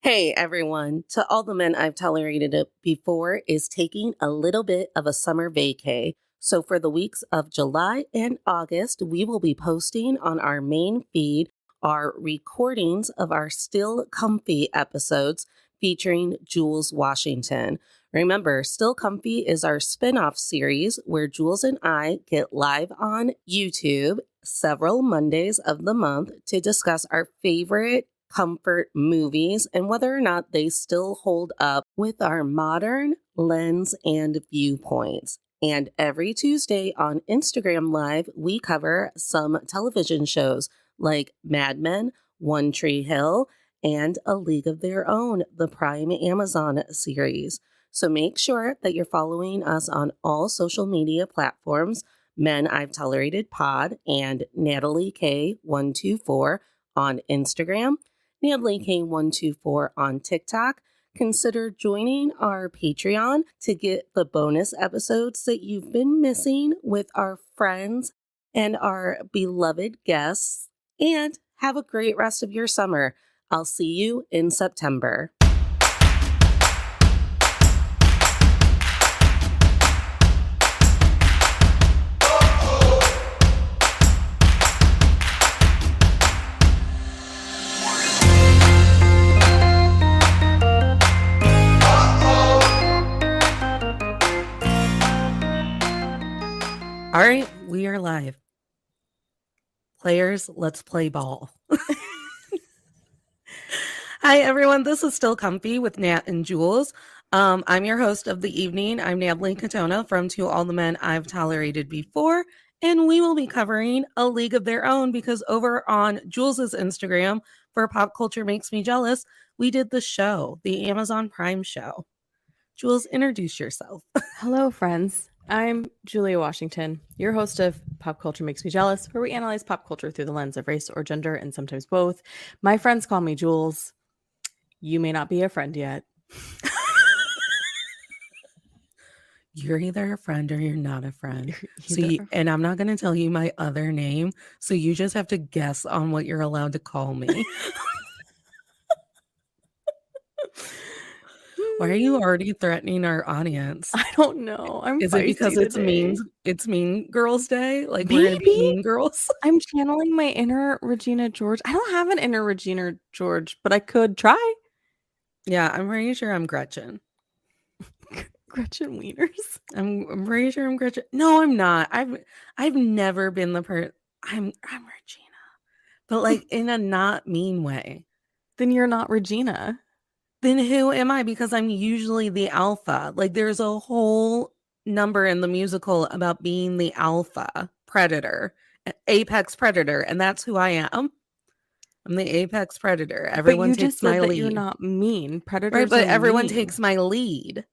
Hey everyone, to all the men I've tolerated it before is taking a little bit of a summer vacay. So for the weeks of July and August, we will be posting on our main feed our recordings of our Still Comfy episodes featuring Jules Washington. Remember, Still Comfy is our spin-off series where Jules and I get live on YouTube several Mondays of the month to discuss our favorite comfort movies and whether or not they still hold up with our modern lens and viewpoints. And every Tuesday on Instagram Live, we cover some television shows like Mad Men, One Tree Hill, and A League of Their Own, the Prime Amazon series. So make sure that you're following us on all social media platforms, Men I've Tolerated Pod and Natalie K124 on Instagram, Natalie K124 on TikTok. Consider joining our Patreon to get the bonus episodes that you've been missing with our friends and our beloved guests. And have a great rest of your summer. I'll see you in September. All right, we are live. Players, let's play ball. Hi, everyone. This is Still Comfy with Nat and Jules. I'm your host of the evening. I'm Natalie Katona from To All the Men I've Tolerated Before, and we will be covering A League of Their Own because over on Jules's Instagram for Pop Culture Makes Me Jealous, we did the show, the Amazon Prime show. Jules, introduce yourself. Hello, friends. I'm Julia Washington, your host of Pop Culture Makes Me Jealous, where we analyze pop culture through the lens of race or gender, and sometimes both. My friends call me Jules. You may not be a friend yet. You're either a friend or you're not a friend. And I'm not going to tell you my other name, so you just have to guess on what you're allowed to call me. Why are you already threatening our audience? I don't know. Is it because today. it's Mean Girls Day? Like Maybe. we're going to be mean girls? I'm channeling my inner Regina George. I don't have an inner Regina George, but I could try. Yeah, I'm pretty sure I'm Gretchen. Gretchen Wieners. I'm pretty sure I'm Gretchen. No, I'm not. I've never been the person. I'm Regina, but like in a not mean way. Then you're not Regina. Then who am I? Because I'm usually the alpha. Like there's a whole number in the musical about being the alpha predator, apex predator, and that's who I am. I'm the apex predator. Everyone but you takes just said my that lead. You're not mean. Predators, right? But everyone mean. takes my lead.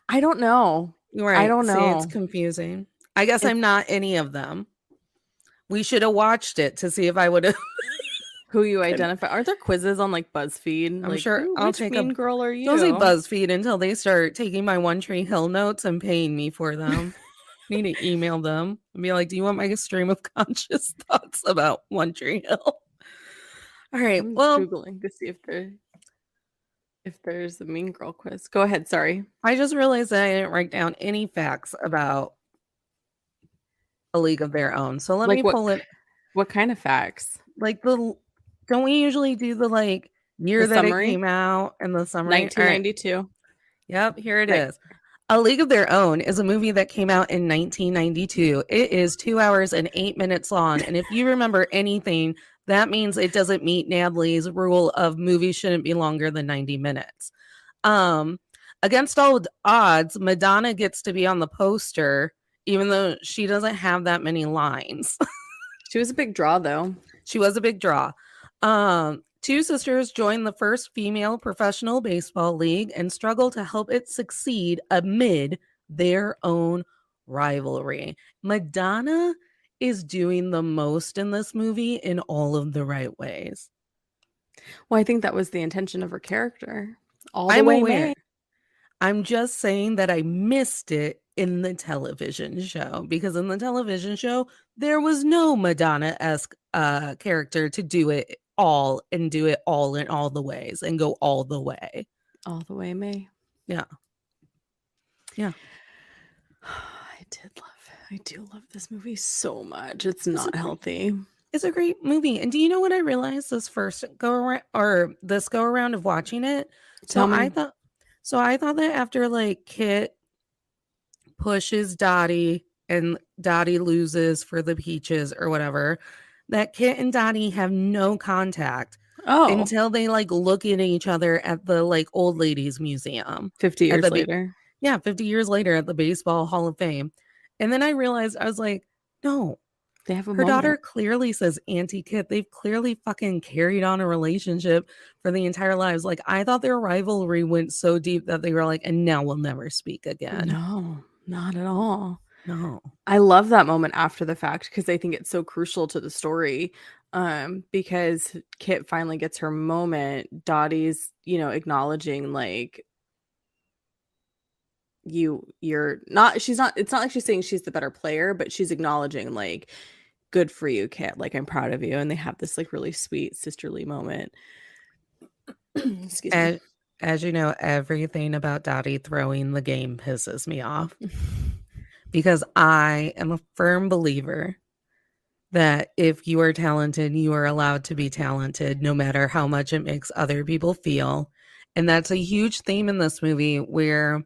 I don't know. Right. I don't know. See, it's confusing. I guess I'm not any of them. We should have watched it to see if I would have. Who you identify? Are there quizzes on like BuzzFeed? I'm like, sure I'll which take mean a girl are you? Don't say BuzzFeed until they start taking my One Tree Hill notes and paying me for them. I need to email them and be like, do you want my stream of conscious thoughts about One Tree Hill? All right. I'm well, Googling to see if there's a mean girl quiz. Go ahead. Sorry. I just realized that I didn't write down any facts about A League of Their Own. So let me pull it. What kind of facts? Like don't we usually do the like year that it came out and the summary? 1992. Right. Yep, here it is. A League of Their Own is a movie that came out in 1992. It is 2 hours and 8 minutes long. And if you remember anything, that means it doesn't meet Natalie's rule of movies shouldn't be longer than 90 minutes. Against all odds, Madonna gets to be on the poster, even though she doesn't have that many lines. She was a big draw, though. She was a big draw. Two sisters join the first female professional baseball league and struggle to help it succeed amid their own rivalry. Madonna is doing the most in this movie in all of the right ways. Well, I think that was the intention of her character. I'm aware. I'm just saying that I missed it in the television show because in the television show, there was no Madonna-esque character to do it all and do it all in all the ways and go all the way. All the way, May. Yeah. Yeah. I do love this movie so much. It's not healthy. It's a great movie. And do you know what I realized this go around of watching it? Tell me. I thought that after like Kit pushes Dottie and Dottie loses for the peaches or whatever, that Kit and Dottie have no contact until they like look at each other at the like old ladies museum 50 years later. Yeah, 50 years later at the Baseball Hall of Fame. And then I realized, I was like, no, they have her daughter clearly says Auntie Kit. They've clearly fucking carried on a relationship for the entire lives. Like, I thought their rivalry went so deep that they were like, and now we'll never speak again. No, not at all. No. I love that moment after the fact because I think it's so crucial to the story. Because Kit finally gets her moment. Dottie's, acknowledging like it's not like she's saying she's the better player, but she's acknowledging like, good for you, Kit. Like, I'm proud of you. And they have this like really sweet sisterly moment. Excuse me. As you know, everything about Dottie throwing the game pisses me off because I am a firm believer that if you are talented, you are allowed to be talented no matter how much it makes other people feel. And that's a huge theme in this movie where,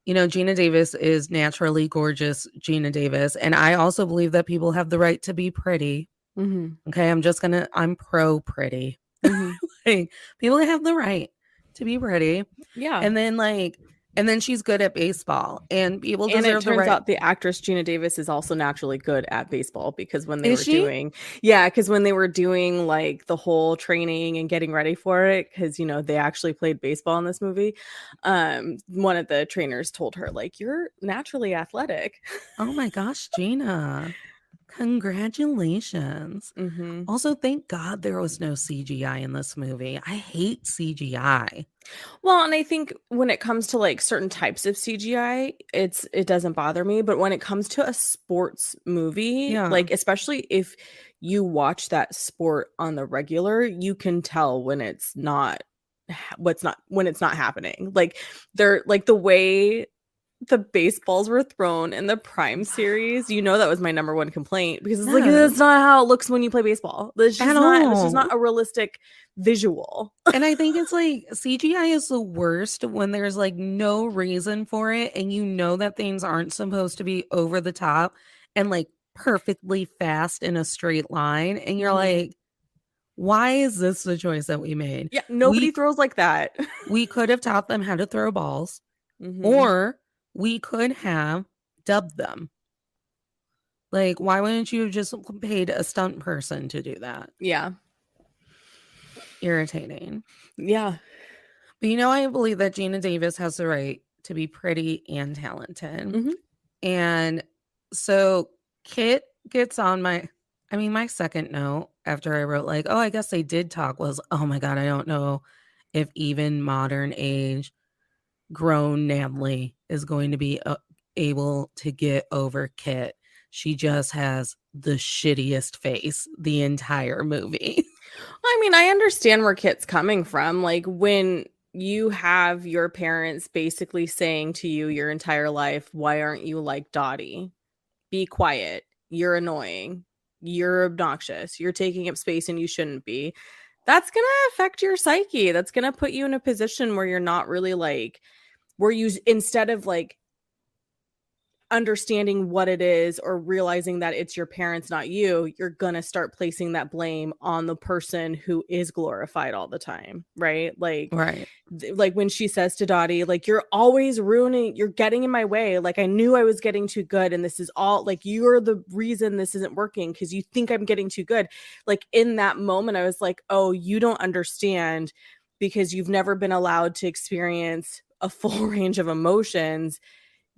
Gina Davis is naturally gorgeous Gina Davis. And I also believe that people have the right to be pretty. Mm-hmm. Okay, I'm pro pretty. Mm-hmm. Like, people have the right to be pretty. Yeah. And then she's good at baseball, and people deserve the right. And it turns out the actress Gina Davis is also naturally good at baseball because when they were doing like the whole training and getting ready for it, because they actually played baseball in this movie. One of the trainers told her like, "You're naturally athletic." Oh my gosh, Gina. Congratulations. Mm-hmm. Also, thank God there was no CGI in this movie. I hate CGI. Well, and I think when it comes to like certain types of CGI, it doesn't bother me. But when it comes to a sports movie, like especially if you watch that sport on the regular, you can tell when it's not happening. Like they're like the way the baseballs were thrown in the Prime series, that was my number one complaint because it's like, that's not how it looks when you play baseball. This is not a realistic visual. And I think it's like CGI is the worst when there's like no reason for it and that things aren't supposed to be over the top and like perfectly fast in a straight line, and you're like, why is this the choice that we made? Yeah, nobody throws like that. We could have taught them how to throw balls, or we could have dubbed them. Like, why wouldn't you have just paid a stunt person to do that? Yeah. Irritating. Yeah. But I believe that Gina Davis has the right to be pretty and talented. Mm-hmm. And so Kit gets on my second note after I wrote like, oh, I guess they did talk was, oh my God, I don't know if even modern age grown Natalie is going to be able to get over Kit. She just has the shittiest face the entire movie. I mean, I understand where Kit's coming from. Like when you have your parents basically saying to you your entire life, why aren't you like Dottie? Be quiet. You're annoying. You're obnoxious. You're taking up space and you shouldn't be. That's going to affect your psyche. That's going to put you in a position where you're not really like, where you, instead of like understanding what it is or realizing that it's your parents, not you, you're gonna start placing that blame on the person who is glorified all the time, right? Like, right. Like when she says to Dottie, like, you're always you're getting in my way. Like, I knew I was getting too good, and this is all like, you're the reason this isn't working because you think I'm getting too good. Like in that moment, I was like, oh, you don't understand because you've never been allowed to experience a full range of emotions.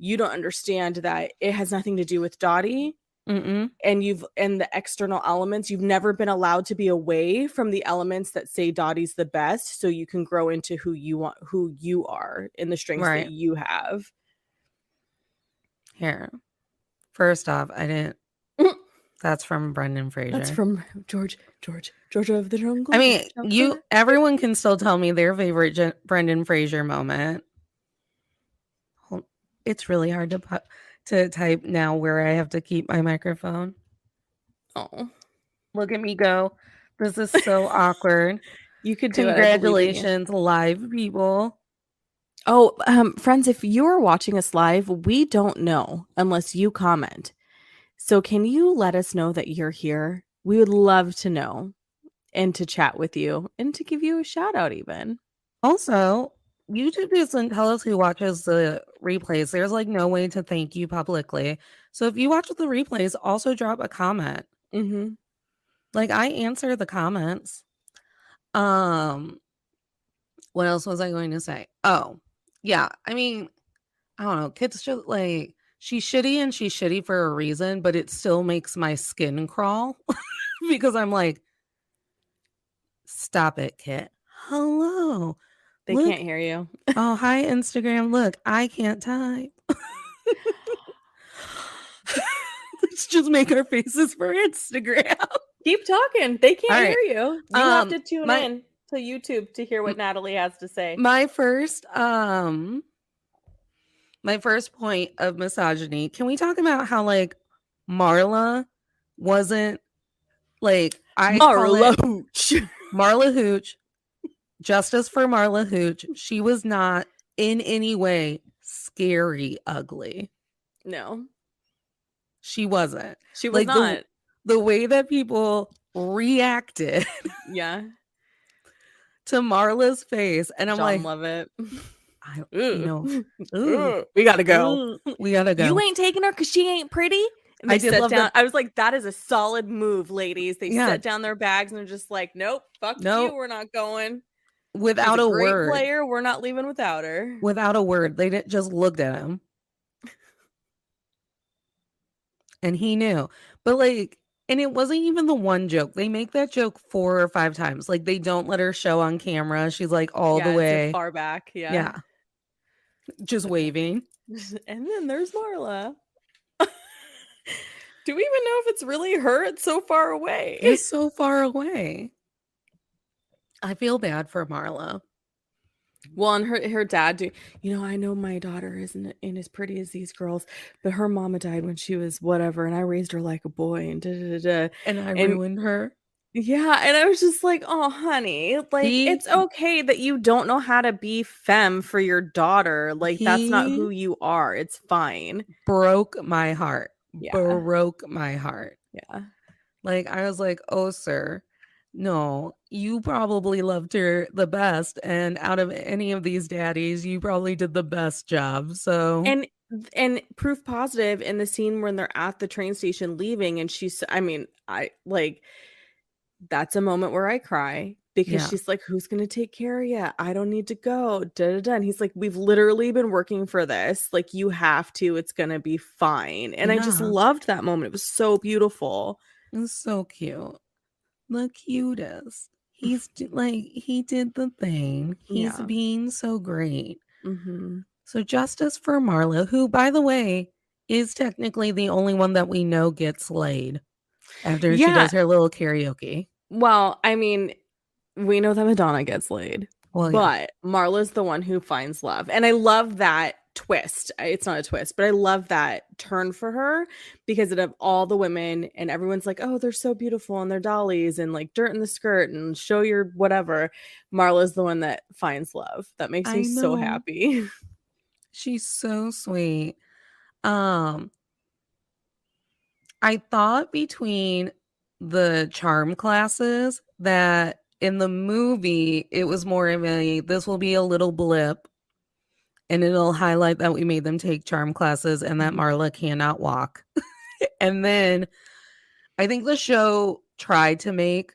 You don't understand that it has nothing to do with Dottie. Mm-mm. And the external elements, you've never been allowed to be away from the elements that say Dottie's the best, so you can grow into who you are in the strengths that you have. Here, first off, I didn't That's from Brendan Fraser. That's from George of the Jungle. I mean, everyone can still tell me their favorite Brendan Fraser moment. It's really hard to type now where I have to keep my microphone. Oh, look at me go! This is so awkward. You could do Congratulations, live people. Oh, friends, if you're watching us live, we don't know unless you comment. So can you let us know that you're here? We would love to know and to chat with you and to give you a shout out even. Also, YouTube doesn't tell us who watches the replays. There's like no way to thank you publicly. So if you watch the replays, also drop a comment. Mm-hmm. Like I answer the comments. What else was I going to say? Oh, yeah. I mean, I don't know. Kids just like she's shitty and she's shitty for a reason, but it still makes my skin crawl because I'm like, stop it, Kit. Hello. They can't hear you. Oh, hi, Instagram. Look, I can't type. Let's just make our faces for Instagram. Keep talking. They can't hear you. You have to tune in to YouTube to hear what Natalie has to say. My first point of misogyny. Can we talk about how like Marla wasn't like Marla Hooch. Marla Hooch. Justice for Marla Hooch. She was not in any way scary ugly. No. She wasn't. She was like, not. The way that people reacted. Yeah. To Marla's face. And I'm like, love it. We gotta go. We gotta go. You ain't taking her because she ain't pretty. And they sat down. I was like, that is a solid move, ladies. They set down their bags and they're just like, nope, fuck you. We're not going. Without a word. Player, we're not leaving without her. Without a word. They didn't just looked at him. And he knew. But like, and it wasn't even the one joke. They make that joke 4 or 5 times. Like they don't let her show on camera. She's like all the way far back. Yeah. Just waving. And then there's Marla. Do we even know if it's really her? It's so far away. It's so far away. I feel bad for Marla. Well, and her dad, I know my daughter isn't as pretty as these girls, but her mama died when she was whatever, and I raised her like a boy, and and I ruined her. Yeah, and I was just like, oh, honey, like it's okay that you don't know how to be femme for your daughter. Like that's not who you are. It's fine. Broke my heart. Yeah. Broke my heart. Yeah. Like I was like, oh, sir. No, you probably loved her the best, and out of any of these daddies, you probably did the best job. So and proof positive in the scene when they're at the train station leaving, and that's a moment where I cry because she's like, who's gonna take care of you? I don't need to go. And he's like, we've literally been working for this. Like, you have to. It's gonna be fine. And I just loved that moment. It was so beautiful. It was so cute. The cutest. He's like, he did the thing. He's being so great. Mm-hmm. So justice for Marla, who, by the way, is technically the only one that we know gets laid after she does her little karaoke. Well, I mean, we know that Madonna gets laid, but Marla's the one who finds love. And I love that twist. It's not a twist, but I love that turn for her because of all the women, and everyone's like, oh, they're so beautiful and they're dollies and like dirt in the skirt and show your whatever. Marla's the one that finds love. That makes me so happy. She's so sweet. I thought between the charm classes that in the movie it was more of this will be a little blip and it'll highlight that we made them take charm classes and that Marla cannot walk. And then I think the show tried to make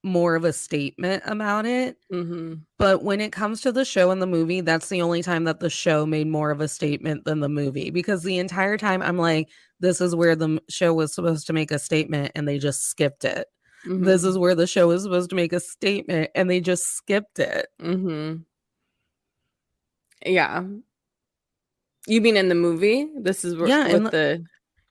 more of a statement about it. Mm-hmm. But when it comes to the show and the movie, that's the only time that the show made more of a statement than the movie, because the entire time I'm like, this is where the show was supposed to make a statement and they just skipped it. Mm-hmm. This is where the show was supposed to make a statement and they just skipped it. Mm-hmm. Yeah. You mean in the movie? This is where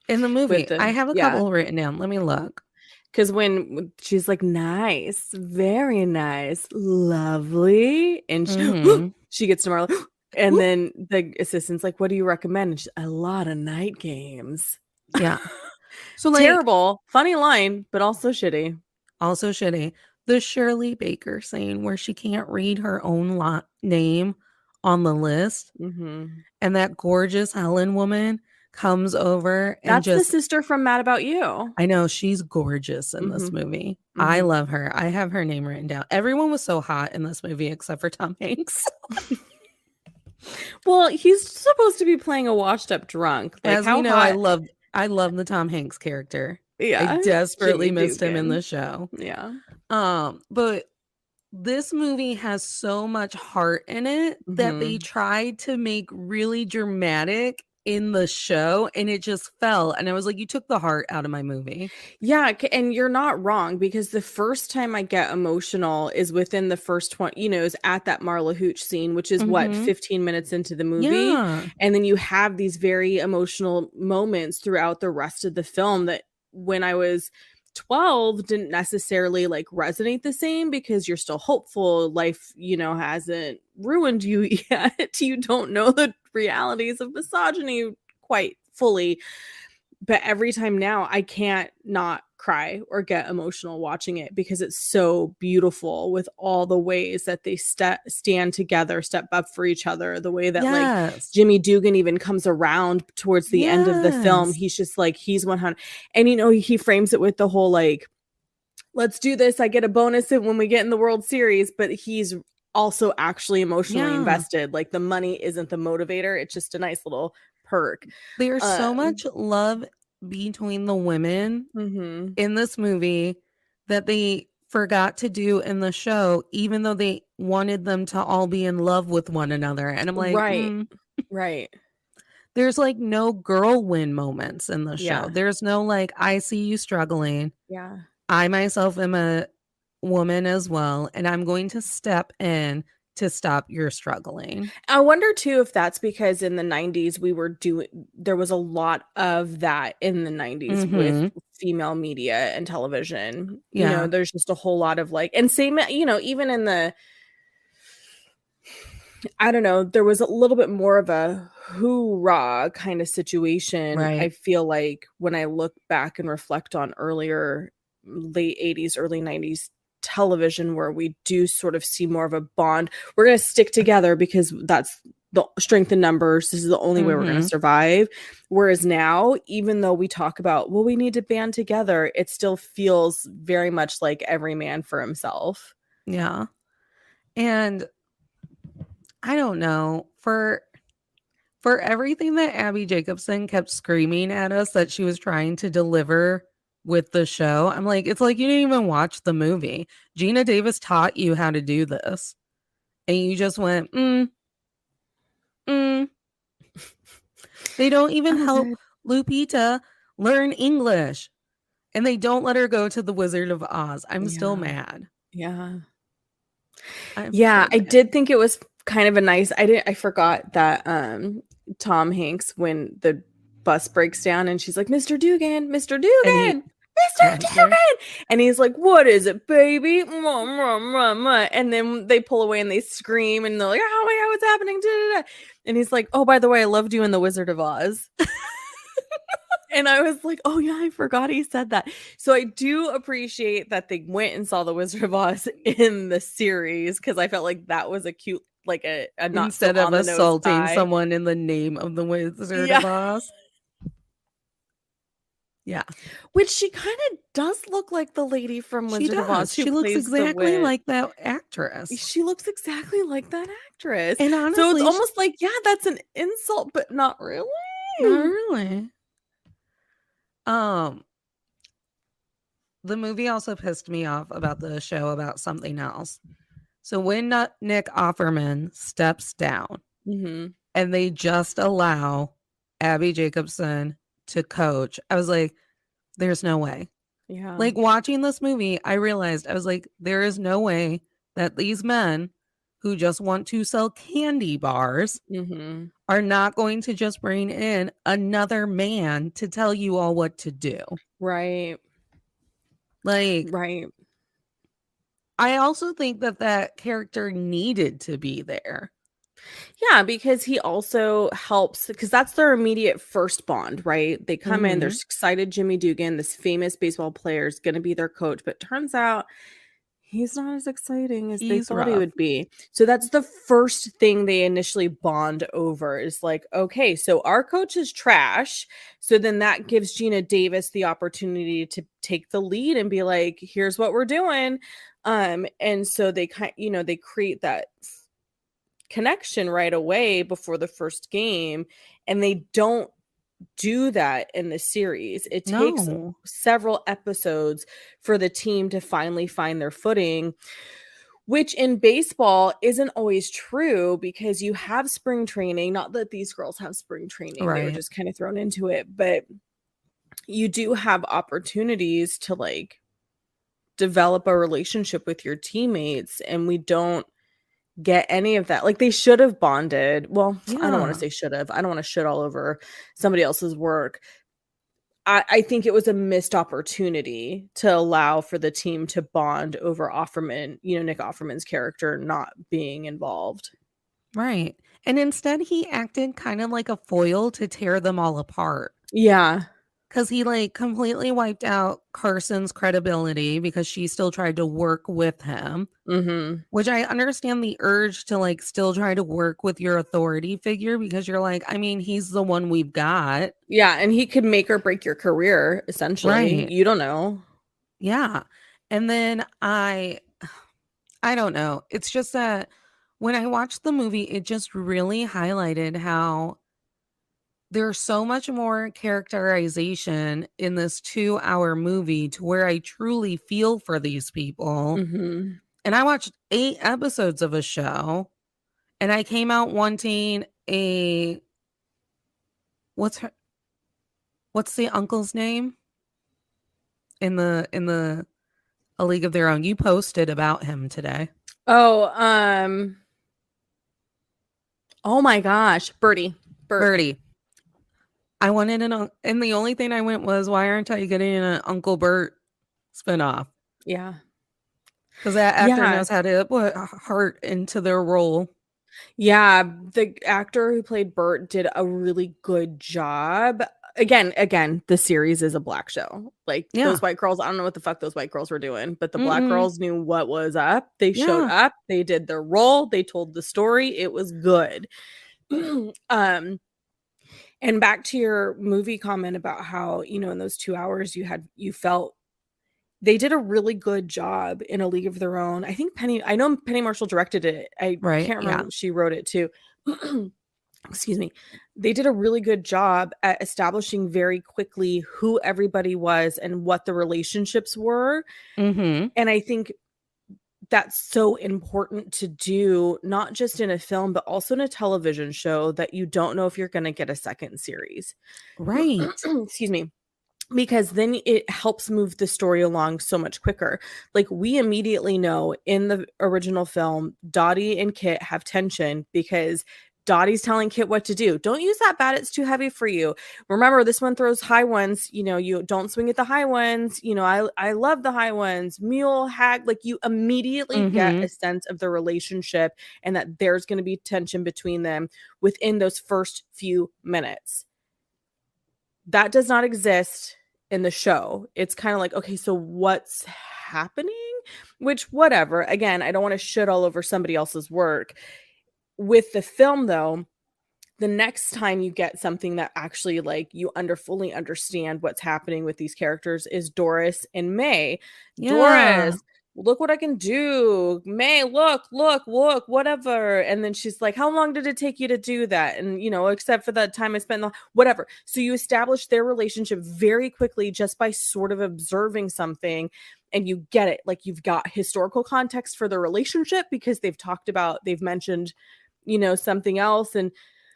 In the movie, with the I have a couple written down. Let me look. Because when she's like, nice, very nice, lovely, and she gets to Marla, and then the assistant's like, what do you recommend? And she's, a lot of night games. Yeah. So like, terrible, funny line, but also shitty. Also shitty. The Shirley Baker scene where she can't read her own name on the list. And that gorgeous Helen woman comes over and That's the sister from Mad About You. I know, she's gorgeous in this movie. I love her. I have her name written down. Everyone was so hot in this movie except for Tom Hanks. Well, he's supposed to be playing a washed up drunk. Like, as we know, hot? I love the Tom Hanks character. Yeah, I desperately missed him in the show. Yeah. But this movie has so much heart in it that they tried to make really dramatic in the show, and it just fell. And I was like, you took the heart out of my movie. Yeah, and you're not wrong, because the first time I get emotional is within the first 20, is at that Marla Hooch scene, which is what, 15 minutes into the movie. Yeah. And then you have these very emotional moments throughout the rest of the film that when I was 12 didn't necessarily like resonate the same, because you're still hopeful. Life, hasn't ruined you yet. You don't know the realities of misogyny quite fully. But every time now, I can't not cry or get emotional watching it, because it's so beautiful with all the ways that they stand together, step up for each other, the way that like Jimmy Dugan even comes around towards the end of the film. He's just like, he's 100. And, he frames it with the whole like, let's do this. I get a bonus when we get in the World Series, but he's also actually emotionally invested. Like, the money isn't the motivator. It's just a nice little perk. There's so much love between the women in this movie that they forgot to do in the show, even though they wanted them to all be in love with one another. And I'm like, right. There's like no girl win moments in the show. There's no like, I see you struggling. Yeah. I myself am a woman as well, and I'm going to step in to stop your struggling. I wonder too if that's because in the 90s there was a lot of that in the 90s with female media and television. Yeah. There's just a whole lot of like, and same, even in the, I don't know, there was a little bit more of a hoorah kind of situation. Right. I feel like when I look back and reflect on earlier late 80s, early 90s television, where we do sort of see more of a bond. We're going to stick together because that's the strength in numbers. This is the only way we're going to survive. Whereas now, even though we talk about, well, we need to band together, it still feels very much like every man for himself. Yeah. And I don't know, for everything that Abby Jacobson kept screaming at us that she was trying to deliver with the show, I'm like, it's like you didn't even watch the movie. Gina Davis taught you how to do this, and you just went, They don't even help Lupita learn English, and they don't let her go to the Wizard of Oz. I'm still mad. Yeah. I did think it was kind of a nice, I forgot that Tom Hanks, when the bus breaks down and she's like, Mr. Dugan, Mr. Dugan, Mr. Dugan, and he's like, what is it, baby? And then they pull away and they scream and they're like, oh my god, what's happening? And he's like, oh, by the way, I loved you in the Wizard of Oz. And I was like, oh yeah, I forgot he said that. So I do appreciate that they went and saw the Wizard of Oz in the series, because I felt like that was a cute, like a not instead of assaulting someone in the name of the Wizard of Oz. Yeah. Which she kind of does look like the lady from Wizard of Oz. She looks exactly like that actress. She looks exactly like that actress. And honestly, so it's almost like, yeah, that's an insult, but not really. Not really. The movie also pissed me off about the show about something else. So when Nick Offerman steps down and they just allow Abby Jacobson to coach, I was like, there's no way. Yeah. Like, watching this movie, I realized, I was like, there is no way that these men who just want to sell candy bars are not going to just bring in another man to tell you all what to do. Right. Like, right. I also think that character needed to be there. Yeah, because he also helps, because that's their immediate first bond, right? They come in, they're excited Jimmy Dugan, this famous baseball player, is going to be their coach, but turns out he's not as exciting as they He's thought he rough. would be. So that's the first thing they initially bond over is like, okay, so our coach is trash. So then that gives Gina Davis the opportunity to take the lead and be like, here's what we're doing. And so they they create that connection right away before the first game, and they don't do that in the series. It takes several episodes for the team to finally find their footing, which in baseball isn't always true because you have spring training. Not that these girls have spring training, they were just kind of thrown into it, but you do have opportunities to like develop a relationship with your teammates, and we don't get any of that. Like, they should have bonded. Well, I don't want to say should have. I don't want to shit all over somebody else's work. I think it was a missed opportunity to allow for the team to bond over Offerman, Nick Offerman's character not being involved. Right. And instead he acted kind of like a foil to tear them all apart. Yeah. Because he like completely wiped out Carson's credibility because she still tried to work with him. Which I understand the urge to like still try to work with your authority figure because you're like, I mean, he's the one we've got. Yeah, and he could make or break your career, essentially. Right. You don't know. Yeah. And then I don't know. It's just that when I watched the movie, it just really highlighted how there's so much more characterization in this 2-hour movie to where I truly feel for these people. And I watched 8 episodes of a show, and I came out wanting a what's the uncle's name in the A League of Their Own? You posted about him today. Oh my gosh, Bertie. I wanted and the only thing I went was, why aren't I getting an Uncle Bert spinoff? Yeah. Because that actor knows how to put heart into their role. Yeah, the actor who played Bert did a really good job. Again, the series is a black show. Like, those white girls, I don't know what the fuck those white girls were doing, but the black girls knew what was up. They showed up, they did their role, they told the story. It was good. And back to your movie comment about how, in those 2 hours you felt they did a really good job in A League of Their Own. I think I know Penny Marshall directed it. I can't remember if she wrote it too. Excuse me. They did a really good job at establishing very quickly who everybody was and what the relationships were. And I think that's so important to do, not just in a film, but also in a television show that you don't know if you're going to get a second series. Right. Excuse me. Because then it helps move the story along so much quicker. Like, we immediately know in the original film, Dottie and Kit have tension because Dottie's telling Kit what to do. Don't use that bat. It's too heavy for you. Remember, this one throws high ones. You don't swing at the high ones. I love the high ones. Mule, hag. Like, you immediately get a sense of the relationship and that there's going to be tension between them within those first few minutes. That does not exist in the show. It's kind of like, okay, so what's happening? Which, whatever. Again, I don't want to shit all over somebody else's work. With the film, though, the next time you get something that actually, like, you fully understand what's happening with these characters is Doris and May. Doris, look what I can do. May, look, whatever. And then she's like, how long did it take you to do that? And, except for the time I spent, whatever. So you establish their relationship very quickly just by sort of observing something, and you get it. Like, you've got historical context for the relationship because they've mentioned, something else. And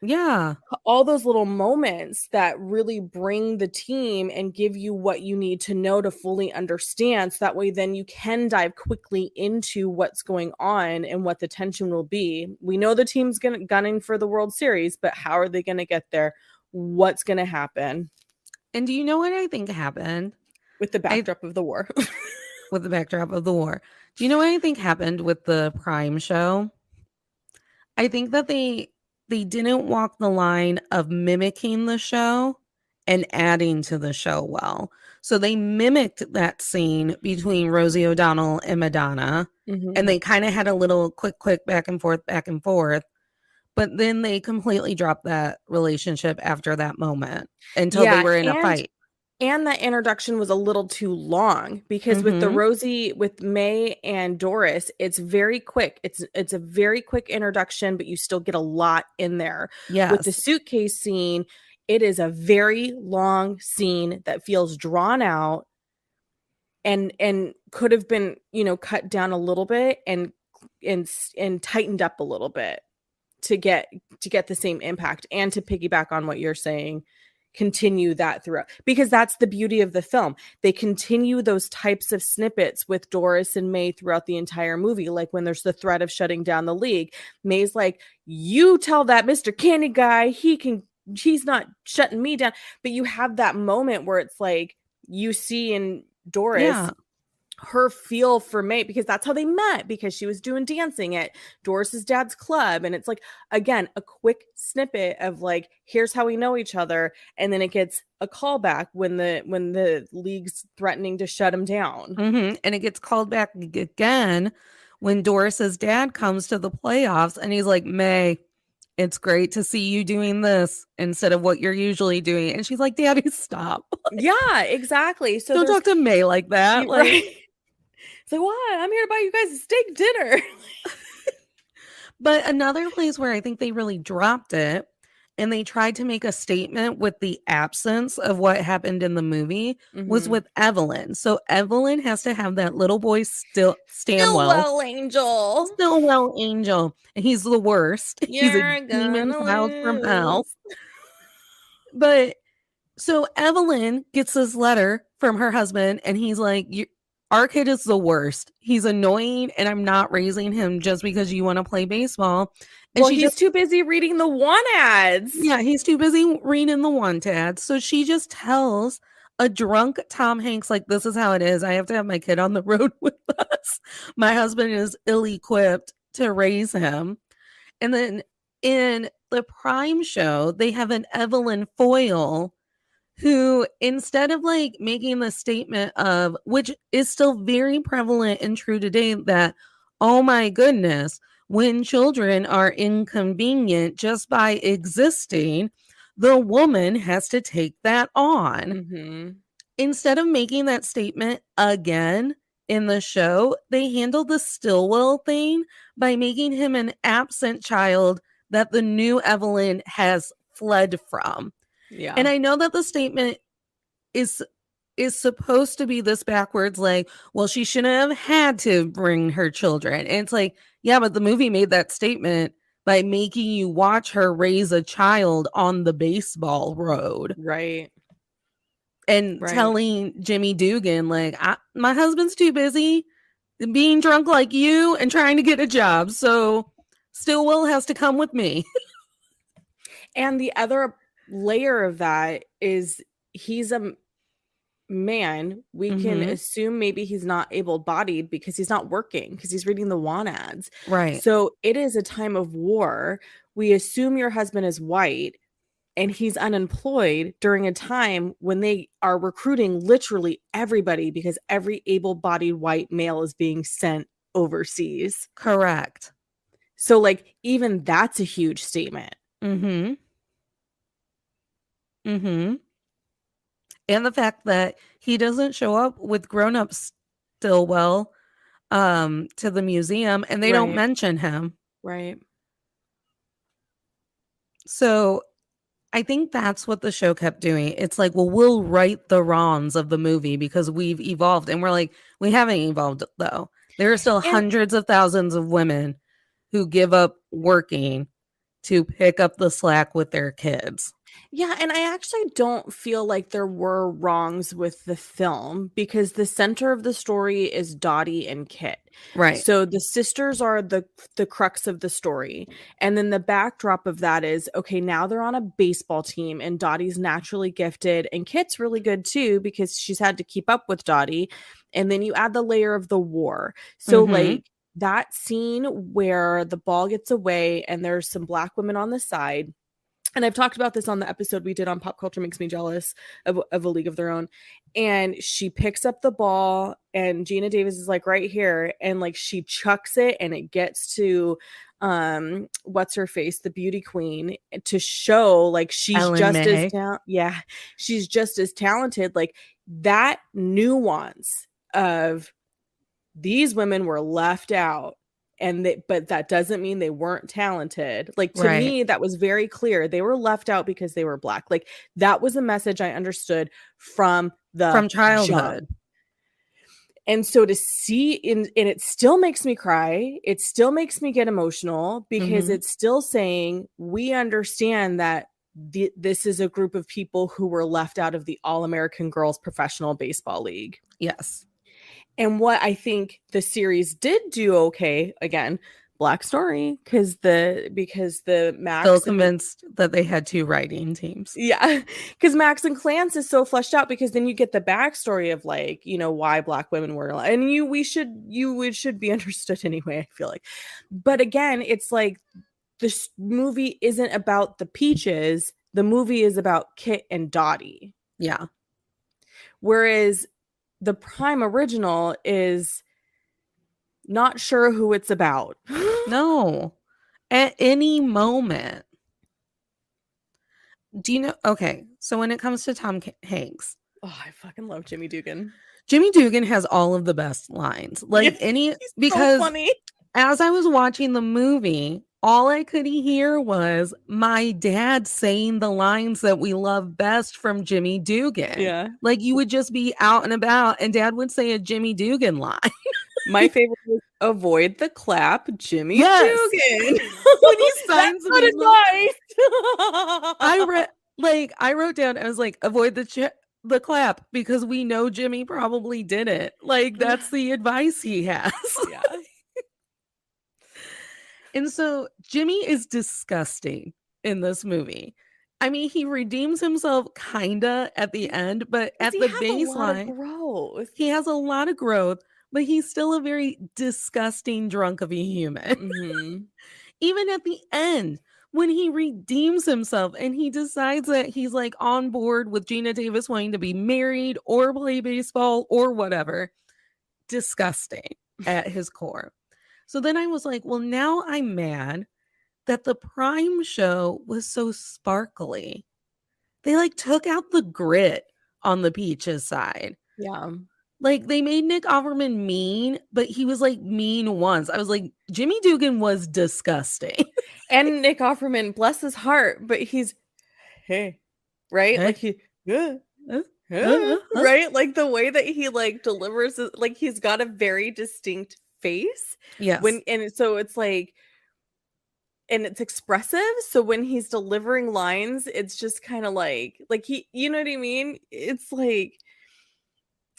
Yeah. All those little moments that really bring the team and give you what you need to know to fully understand. So that way, then you can dive quickly into what's going on and what the tension will be. We know the team's gunning for the World Series, but how are they going to get there? What's going to happen? And do you know what I think happened? With the I backdrop of the war. with the backdrop of the war. Do you know what I think happened with the Prime show? I think that they didn't walk the line of mimicking the show and adding to the show well. So they mimicked that scene between Rosie O'Donnell and Madonna, and they kind of had a little quick back and forth. But then they completely dropped that relationship after that moment until they Yeah, were in a fight. and that introduction was a little too long because with the Mhm. Rosie, with May and Doris, it's very quick. It's a very quick introduction, but you still get a lot in there. With the Yes. suitcase scene, it is a very long scene that feels drawn out and could have been, cut down a little bit and tightened up a little bit to get the same impact. And to piggyback on what you're saying, continue that throughout, because that's the beauty of the film. They continue those types of snippets with Doris and May throughout the entire movie. Like when there's the threat of shutting down the league, May's like, you tell that Mr. Candy guy he's not shutting me down. But you have that moment where it's like you see in Doris Yeah. her feel for May, because that's how they met, because she was doing dancing at Doris's dad's club. And it's like, again, a quick snippet of like, here's how we know each other. And then it gets a callback when the league's threatening to shut him down. And it gets called back again when Doris's dad comes to the playoffs and he's like, May, it's great to see you doing this instead of what you're usually doing. And she's like, Daddy, stop. Yeah, exactly. So Don't talk to May like that. right. So what? I'm here to buy you guys a steak dinner. But another place where I think they really dropped it and they tried to make a statement with the absence of what happened in the movie was with Evelyn. So Evelyn has to have that little boy Stanwell. Angel. Stillwell Angel. And he's the worst. He's a You're demon gonna child from hell. lose. But so Evelyn gets this letter from her husband, and he's like, our kid is the worst. He's annoying, and I'm not raising him just because you want to play baseball. And he's too busy reading the want ads. Yeah, he's too busy reading the want ads. So she just tells a drunk Tom Hanks, like, this is how it is. I have to have my kid on the road with us. My husband is ill-equipped to raise him. And then in the Prime show, they have an Evelyn Foyle who, instead of like making the statement of, which is still very prevalent and true today, that, oh my goodness, when children are inconvenient just by existing, the woman has to take that on. Instead of making that statement again in the show, they handled the Stillwell thing by making him an absent child that the new Evelyn has fled from. Yeah. And I know that the statement is supposed to be this backwards, like, well, she shouldn't have had to bring her children. And it's like, yeah, but the movie made that statement by making you watch her raise a child on the baseball road. Right. And telling Jimmy Dugan, like, my husband's too busy being drunk like you and trying to get a job. So Stillwell has to come with me. And the other layer of that is he's a man. We can assume maybe he's not able-bodied because he's not working, because he's reading the want ads. Right. So it is a time of war. We assume your husband is white and he's unemployed during a time when they are recruiting literally everybody, because every able-bodied white male is being sent overseas. Correct. So like even that's a huge statement. And the fact that he doesn't show up with grown-ups Stillwell to the museum, and they don't mention him. Right. So I think that's what the show kept doing. It's like, well, we'll right the wrongs of the movie because we've evolved. And we're like, we haven't evolved, though. There are still hundreds of thousands of women who give up working to pick up the slack with their kids. Yeah, and I actually don't feel like there were wrongs with the film because the center of the story is Dottie and Kit. Right. So the sisters are the crux of the story. And then the backdrop of that is, okay, now they're on a baseball team and Dottie's naturally gifted and Kit's really good too because she's had to keep up with Dottie. And then you add the layer of the war. So like that scene where the ball gets away and there's some Black women on the side, and I've talked about this on the episode we did on Pop Culture Makes Me Jealous of A League of Their Own. And she picks up the ball and Gina Davis is like right here. And like she chucks it and it gets to what's her face, the beauty queen, to show like she's Ellen just May. she's just as talented. Like that nuance of these women were left out. But that doesn't mean they weren't talented. Like to me, that was very clear. They were left out because they were Black. Like that was a message I understood from childhood. And so to see and it still makes me cry. It still makes me get emotional because it's still saying we understand that this is a group of people who were left out of the All-American Girls Professional Baseball League. Yes. And what I think the series did do okay, again, Black story, because the Max still convinced that they had two writing teams. Yeah, because Max and Clance is so fleshed out because then you get the backstory of like, you know, why Black women were, and it should be understood anyway, I feel like. But again, it's like this movie isn't about the peaches. The movie is about Kit and Dottie. Yeah. Whereas the prime original is not sure who it's about. No. At any moment. Do you know? Okay. So when it comes to Tom Hanks. Oh, I fucking love Jimmy Dugan. Jimmy Dugan has all of the best lines. Like because so funny. As I was watching the movie, all I could hear was my dad saying the lines that we love best from Jimmy Dugan. Yeah. Like you would just be out and about and dad would say a Jimmy Dugan line. My favorite was avoid the clap, Jimmy Dugan. When he signs That's advice. I wrote down, I was like, avoid the clap because we know Jimmy probably did it. Like that's the advice he has. Yeah. And so Jimmy is disgusting in this movie. I mean, he redeems himself kinda at the end, but at the baseline, he has a lot of growth, but he's still a very disgusting drunk of a human. Even at the end, when he redeems himself and he decides that he's like on board with Gina Davis wanting to be married or play baseball or whatever, disgusting at his core. So then I was like, well, now I'm mad that the Prime show was so sparkly. They like took out the grit on the Peaches side. Yeah. Like they made Nick Offerman mean, but he was like mean once. I was like, Jimmy Dugan was disgusting. And Nick Offerman, bless his heart, but he's right? Hey. Like he right? Like the way that he like delivers it, like he's got a very distinct face. Yes. So it's like, and it's expressive. So when he's delivering lines, it's just kind of like he, you know what I mean? It's like,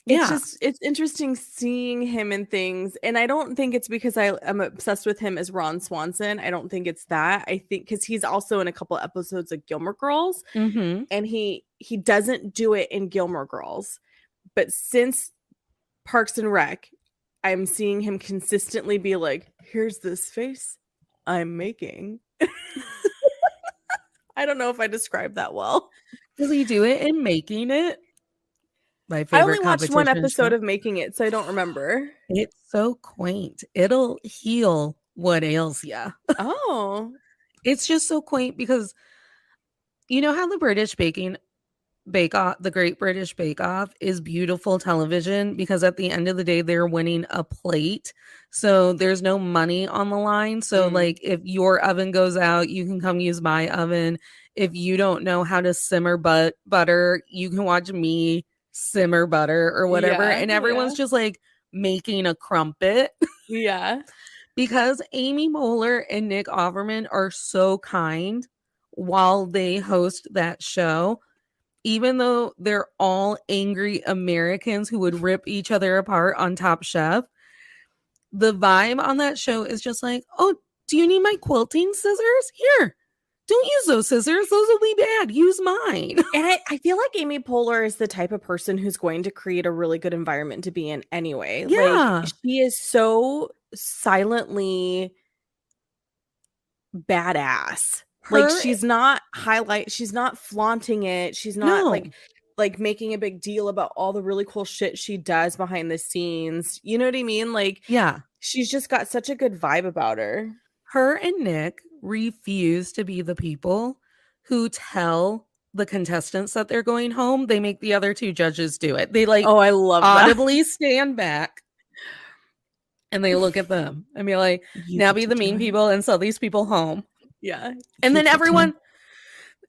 it's interesting seeing him in things. And I don't think it's because I'm obsessed with him as Ron Swanson. I don't think it's that. I think because he's also in a couple episodes of Gilmore Girls, and he doesn't do it in Gilmore Girls. But since Parks and Rec, I'm seeing him consistently be like, here's this face I'm making. I don't know if I described that well. Does he do it in Making It? My favorite. I only watched one episode of Making It, so I don't remember. It's so quaint. It'll heal what ails ya. Oh. It's just so quaint because you know how the British Bake Off, the Great British Bake Off is beautiful television because at the end of the day, they're winning a plate. So there's no money on the line. So like if your oven goes out, you can come use my oven. If you don't know how to simmer butter, you can watch me simmer butter or whatever. And everyone's just like making a crumpet. Yeah. Because Amy Poehler and Nick Offerman are so kind while they host that show, even though they're all angry Americans who would rip each other apart on Top Chef, the vibe on that show is just like, oh, do you need my quilting scissors? Here, don't use those scissors. Those will be bad. Use mine. And I feel like Amy Poehler is the type of person who's going to create a really good environment to be in anyway. Yeah. Like, she is so silently badass. Like, she's not flaunting it. She's not like making a big deal about all the really cool shit she does behind the scenes. You know what I mean? Like, yeah, she's just got such a good vibe about her. Her and Nick refuse to be the people who tell the contestants that they're going home. They make the other two judges do it. They like, oh, I love audibly stand back and they look at them and be like, now be the mean people and sell these people home. Yeah. And then everyone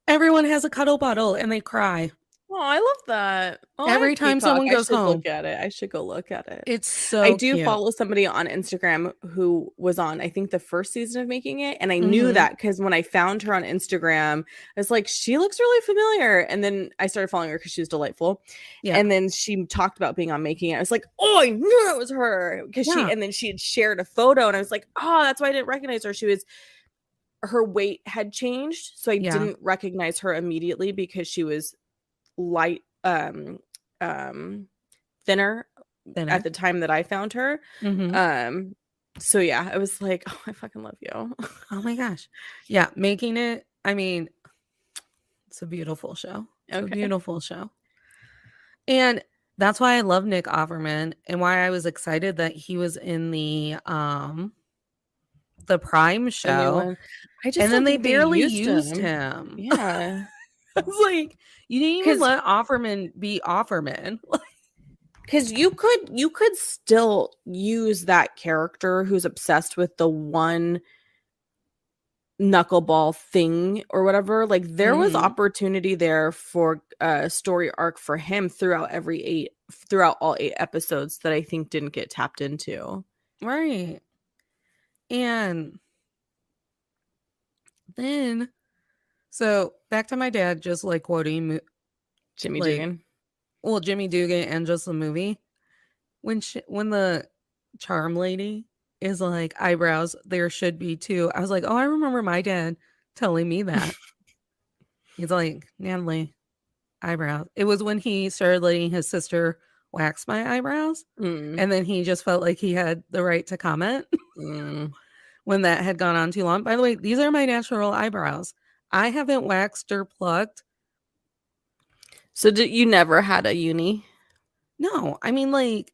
has a cuddle bottle and they cry. Oh, I love that. Oh, every time someone goes home. Look at it. I should go look at it. It's so I do cute. follow somebody on Instagram who was on, I think, the first season of Making It. And I knew that because when I found her on Instagram, I was like, she looks really familiar. And then I started following her because she was delightful. Yeah. And then she talked about being on Making It. I was like, oh, I knew it was her. Because and then she had shared a photo and I was like, oh, that's why I didn't recognize her. Her weight had changed. So I didn't recognize her immediately because she was light thinner at the time that I found her. So yeah, I was like, oh, I fucking love you. Oh my gosh. Yeah, Making It, I mean, it's a beautiful show. It's a beautiful show. And that's why I love Nick Offerman and why I was excited that he was in the Prime show. And then they barely used him. Yeah. I was like, you didn't even let Offerman be Offerman. Because you could still use that character who's obsessed with the one knuckleball thing or whatever. Like, there was opportunity there for a story arc for him throughout all 8 episodes that I think didn't get tapped into. Right. And then, so back to my dad just like quoting Jimmy Dugan. Well, Jimmy Dugan and just the movie. When the charm lady is like, eyebrows, there should be 2. I was like, oh, I remember my dad telling me that. He's like, Natalie, eyebrows. It was when he started letting his sister wax my eyebrows. And then he just felt like he had the right to comment when that had gone on too long. By the way, these are my natural eyebrows. I haven't waxed or plucked. So you never had a uni? No, I mean, like,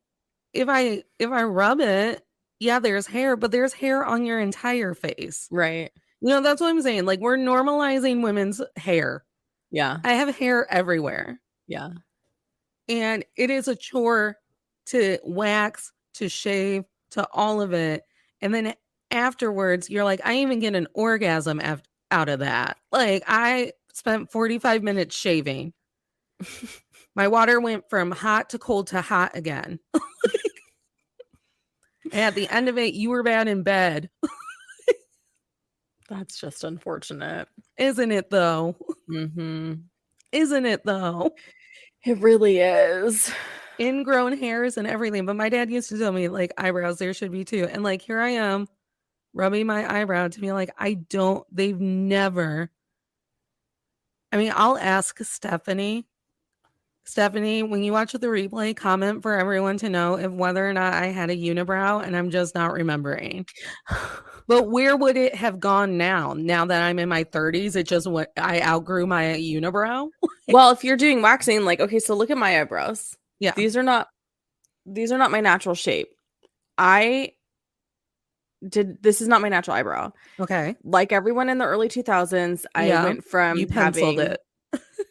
if I rub it, yeah, there's hair, but there's hair on your entire face. Right. You know, that's what I'm saying. Like, we're normalizing women's hair. Yeah. I have hair everywhere. Yeah. And it is a chore to wax, to shave, to all of it. And then afterwards, you're like, I even get an orgasm out of that. Like, I spent 45 minutes shaving. My water went from hot to cold to hot again. And at the end of it, you were bad in bed. That's just unfortunate. Isn't it, though? Isn't it, though? It really is. Ingrown hairs and everything. But my dad used to tell me, like, eyebrows, there should be 2. And, like, here I am rubbing my eyebrow to be like, they've never. I mean, I'll ask Stephanie, when you watch the replay, comment for everyone to know if whether or not I had a unibrow, and I'm just not remembering. But where would it have gone now that I'm in my 30s? It just I outgrew my unibrow. Well, if you're doing waxing, like, okay, so look at my eyebrows. Yeah. These are not my natural shape. This is not my natural eyebrow. Okay. Like everyone in the early 2000s, I went from you penciled it.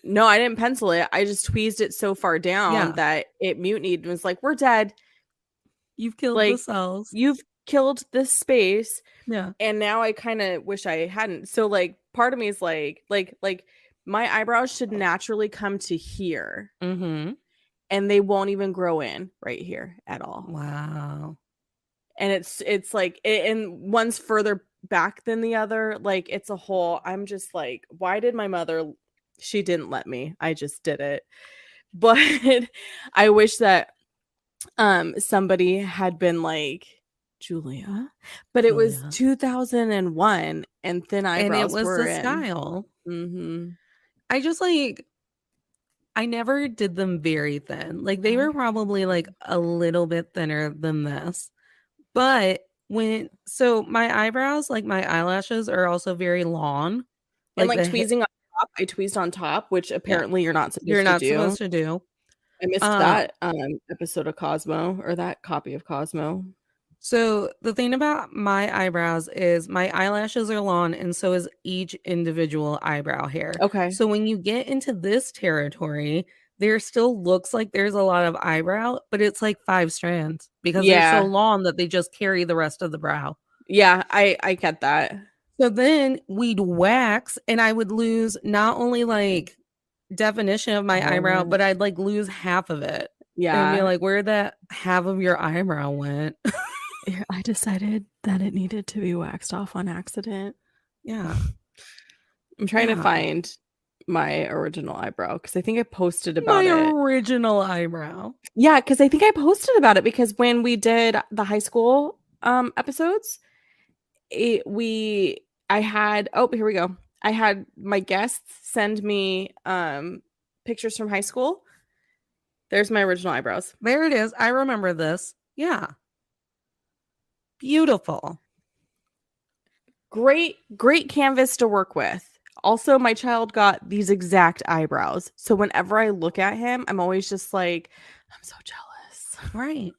No, I didn't pencil it. I just tweezed it so far down that it mutinied and was like, we're dead. You've killed the cells. You've killed this space. Yeah. And now I kind of wish I hadn't. So, like, part of me is like my eyebrows should naturally come to here. And they won't even grow in right here at all. Wow. and it's like and one's further back than the other. Like it's a whole. I'm just like, why did my mother? She didn't let me. I just did it. But I wish that somebody had been like, Julia, but it was Julia. 2001 and thin And it eyebrows was were the in. style. Mm-hmm. I just like, I never did them very thin. Like they were probably like a little bit thinner than this. But so my eyebrows, like my eyelashes are also very long. And Like like the tweezing on top, I tweezed on top, which yeah, apparently you're not you're supposed to not do. supposed to do. I missed Um, that episode of Cosmo, or that copy of Cosmo. so the thing about my eyebrows is my eyelashes are long and so is each individual eyebrow hair. Okay. So when you get into this territory, there still looks like there's a lot of eyebrow, but it's like 5 strands because they're so Yeah. long that they just carry the rest of the brow. Yeah, I get that. So then we'd wax and I would lose not only like definition of my All of eyebrow, it. but I'd like lose half of it. And be Yeah. like, where that half of your eyebrow went. I decided that it needed to be waxed off on accident. Yeah. I'm trying to Yeah. find my original eyebrow because I think I posted about My it. original eyebrow. Yeah, because I think I posted about it because when we did the high school episodes, here we go. I had my guests send me pictures from high school. There's my original eyebrows. There it is. I remember this. Yeah. Beautiful. Great canvas to work with. Also, my child got these exact eyebrows. So whenever I look at him, I'm always just like, I'm so jealous. Right.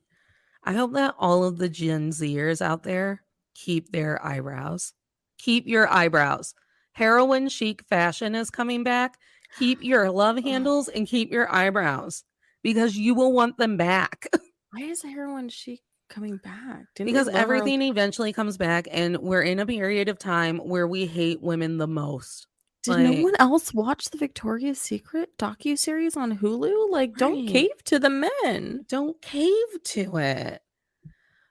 I hope that all of the Gen Zers out there keep their eyebrows. Keep your eyebrows. Heroin chic fashion is coming back. Keep your love handles and keep your eyebrows because you will want them back. Why is heroin chic coming back? Because everything eventually comes back, and we're in a period of time where we hate women the most. Did no one else watch the Victoria's Secret docuseries on Hulu? Like, don't cave to the men. Don't cave to it.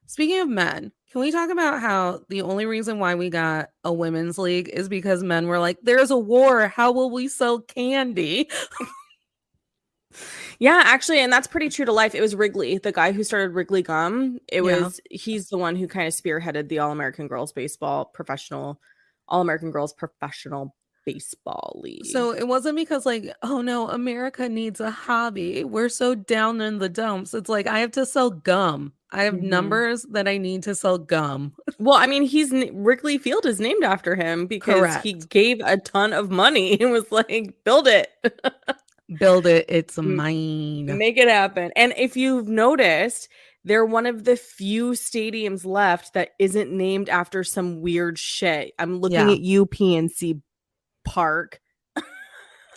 Speaking of men, can we talk about how the only reason why we got a women's league is because men were like, there's a war. How will we sell candy? Yeah, actually, and that's pretty true to life. It was Wrigley, the guy who started Wrigley Gum. He's the one who kind of spearheaded the All-American Girls Professional Baseball League. So it wasn't because like, oh no, America needs a hobby. We're so down in the dumps. It's like, I have to sell gum. I have numbers that I need to sell gum. Well, I mean, Wrigley Field is named after him because he gave a ton of money and was like, build it. Build it. It's mine. Make it happen. And if you've noticed, they're one of the few stadiums left that isn't named after some weird shit. I'm looking at UPNC Park.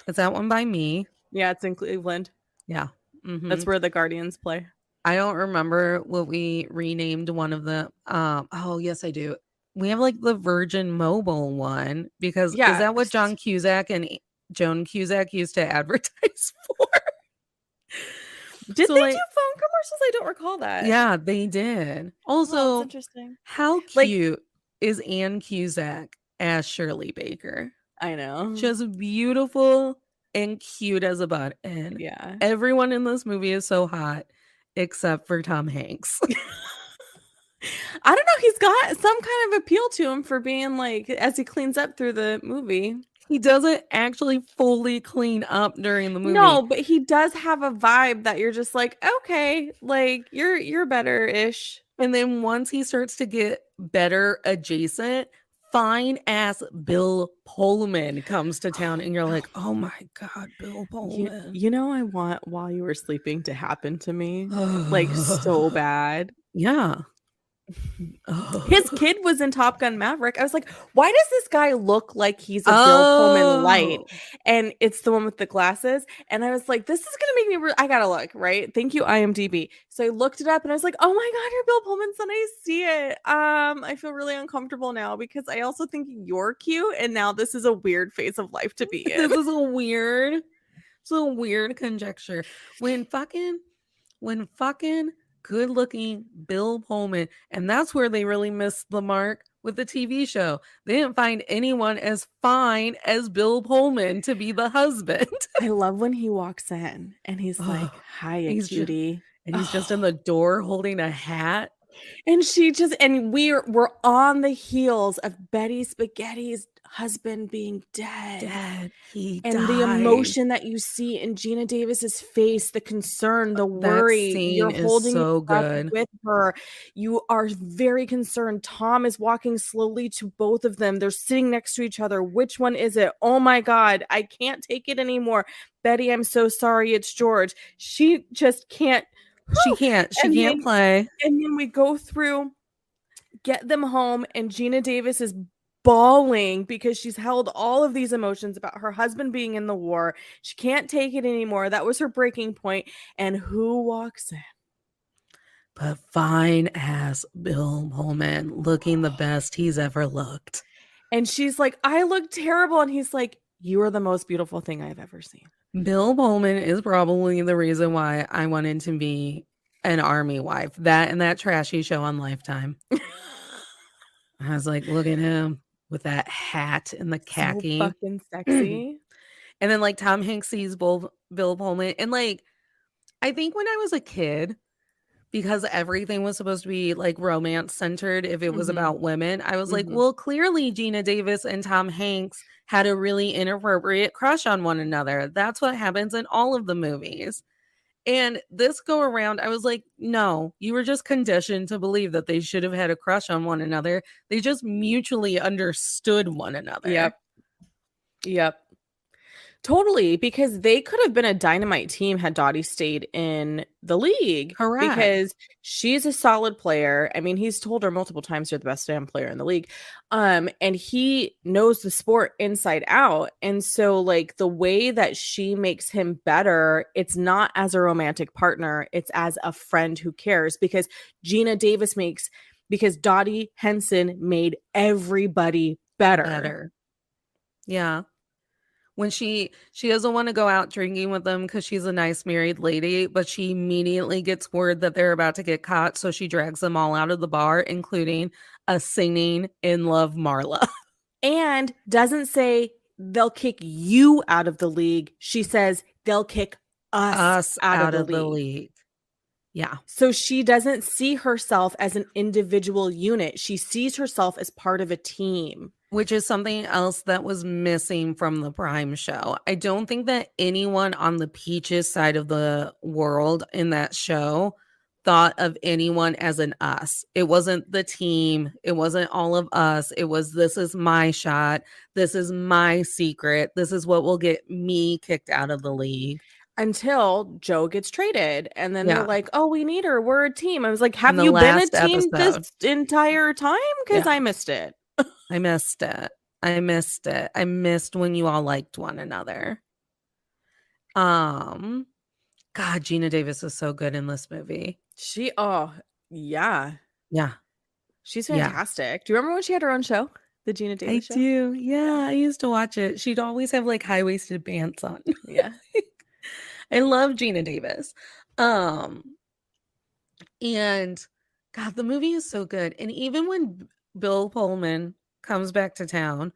Is that one by me? Yeah, it's in Cleveland. Yeah. Mm-hmm. That's where the Guardians play. I don't remember what we renamed one of the oh yes I do. We have like the Virgin Mobile one because is that what John Cusack and Joan Cusack used to advertise for? Did they do phone commercials? I don't recall that. Yeah, they did. Also, that's interesting. How cute is Ann Cusack as Shirley Baker? I know. Just beautiful and cute as a butt. And everyone in this movie is so hot except for Tom Hanks. I don't know. He's got some kind of appeal to him for being like, as he cleans up through the movie. He doesn't actually fully clean up during the movie. No, but he does have a vibe that you're just like, okay, like you're better-ish. And then once he starts to get better adjacent, fine ass Bill Pullman comes to town and you're like, oh my God, Bill Pullman. You know, I want While You Were Sleeping to happen to me like so bad. Yeah. His kid was in Top Gun Maverick. I was like, why does this guy look like he's a Bill Pullman light? And it's the one with the glasses. And I was like, this is going to make me I got to look, right? Thank you, IMDb. So I looked it up and I was like, oh my God, you're Bill Pullman's son. I see it. I feel really uncomfortable now because I also think you're cute. And now this is a weird phase of life to be in. This is a weird conjecture. When fucking good-looking Bill Pullman, and that's where they really missed the mark with the TV show. They didn't find anyone as fine as Bill Pullman to be the husband. I love when he walks in and he's like, Oh, "Hiya, cutie." he's just in the door holding a hat. And we're on the heels of Betty Spaghetti's husband being dead. He And died. the emotion that you see in Gina Davis's face, the concern, the worry, scene you're is holding your so breath good. with her. You are very concerned. Tom is walking slowly to both of them. They're sitting next to each other. Which one is it? Oh my God, I can't take it anymore. Betty, I'm so sorry. It's George. She just can't. She can't And play. And then we go through, get them home, and Gina Davis is bawling because she's held all of these emotions about her husband being in the war. She can't take it anymore. That was her breaking point. And who walks in? But fine ass Bill Pullman, looking the best he's ever looked. And she's like, I look terrible. And he's like, you are the most beautiful thing I've ever seen. Bill Pullman is probably the reason why I wanted to be an army wife. That and that trashy show on Lifetime. I was like, look at him with that hat and the khaki. So fucking sexy. And then like Tom Hanks sees Bill Pullman. And like, I think when I was a kid, because everything was supposed to be like romance centered if it was about women, I was like, well, clearly Gina Davis and Tom Hanks had a really inappropriate crush on one another. That's what happens in all of the movies. And this go around, I was like, no, you were just conditioned to believe that they should have had a crush on one another. They just mutually understood one another. Yep. Totally, because they could have been a dynamite team had Dottie stayed in the league. Correct. Because she's a solid player. I mean, he's told her multiple times you're the best damn player in the league. And he knows the sport inside out. And so, like, the way that she makes him better, it's not as a romantic partner, it's as a friend who cares. Because because Dottie Henson made everybody better. Yeah. When she doesn't want to go out drinking with them because she's a nice married lady, but she immediately gets word that they're about to get caught, so she drags them all out of the bar, including a singing In Love Marla. And doesn't say they'll kick you out of the league. She says they'll kick us out of the league. Yeah. So she doesn't see herself as an individual unit. She sees herself as part of a team. Which is something else that was missing from the Prime show. I don't think that anyone on the Peaches side of the world in that show thought of anyone as an us. It wasn't the team. It wasn't all of us. It was, this is my shot. This is my secret. This is what will get me kicked out of the league. Until Joe gets traded. And then they're like, oh, we need her. We're a team. I was like, have you been a team this entire time? Because I missed it. I missed it. I missed when you all liked one another. God, Gina Davis is so good in this movie. Yeah. She's fantastic. Do you remember when she had her own show? The Gina Davis show? I do. Yeah, I used to watch it. She'd always have like high-waisted pants on. Yeah. I love Gina Davis. And God, the movie is so good. And even when Bill Pullman comes back to town,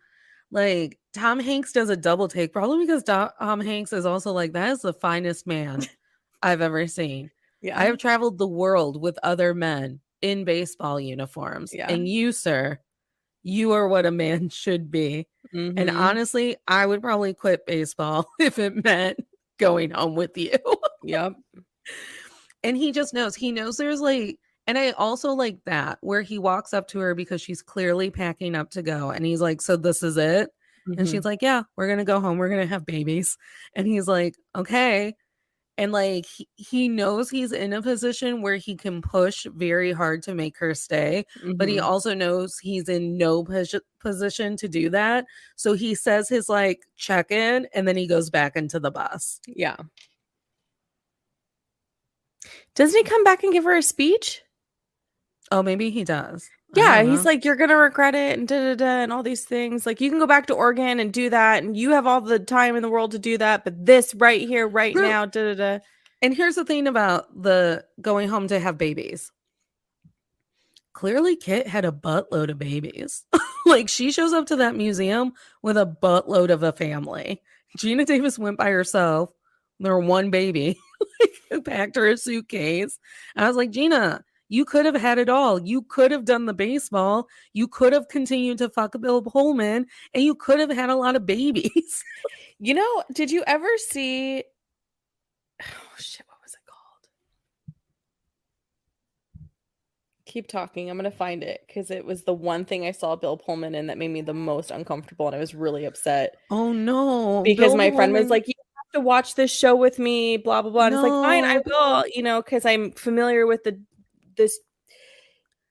like Tom Hanks does a double take, probably because Tom Hanks is also like, that is the finest man I've ever seen. I have traveled the world with other men in baseball uniforms. And you, sir, you are what a man should be. And honestly, I would probably quit baseball if it meant going home with you. Yep. And he just knows. He knows there's like, and I also like that where he walks up to her because she's clearly packing up to go. And he's like, so this is it? And she's like, yeah, we're going to go home. We're going to have babies. And he's like, okay. And like, he knows he's in a position where he can push very hard to make her stay. But he also knows he's in no position to do that. So he says his like check in and then he goes back into the bus. Yeah. Doesn't he come back and give her a speech? Oh, maybe he does. Yeah, he's like, you're going to regret it and da-da-da and all these things. Like, you can go back to Oregon and do that. And you have all the time in the world to do that. But this right here, right now, da-da-da. And here's the thing about the going home to have babies. Clearly, Kit had a buttload of babies. Like, she shows up to that museum with a buttload of a family. Gina Davis went by herself. There were one baby. Like, packed her a suitcase. And I was like, Gina, you could have had it all. You could have done the baseball. You could have continued to fuck Bill Pullman. And you could have had a lot of babies. You know, did you ever see... Oh, shit, what was it called? Keep talking. I'm going to find it because it was the one thing I saw Bill Pullman in that made me the most uncomfortable, and I was really upset. Oh, no. Because Bill my friend was Pullman. like, you have to watch this show with me, blah, blah, blah. And it's like, fine, I No. will, because I'm familiar with this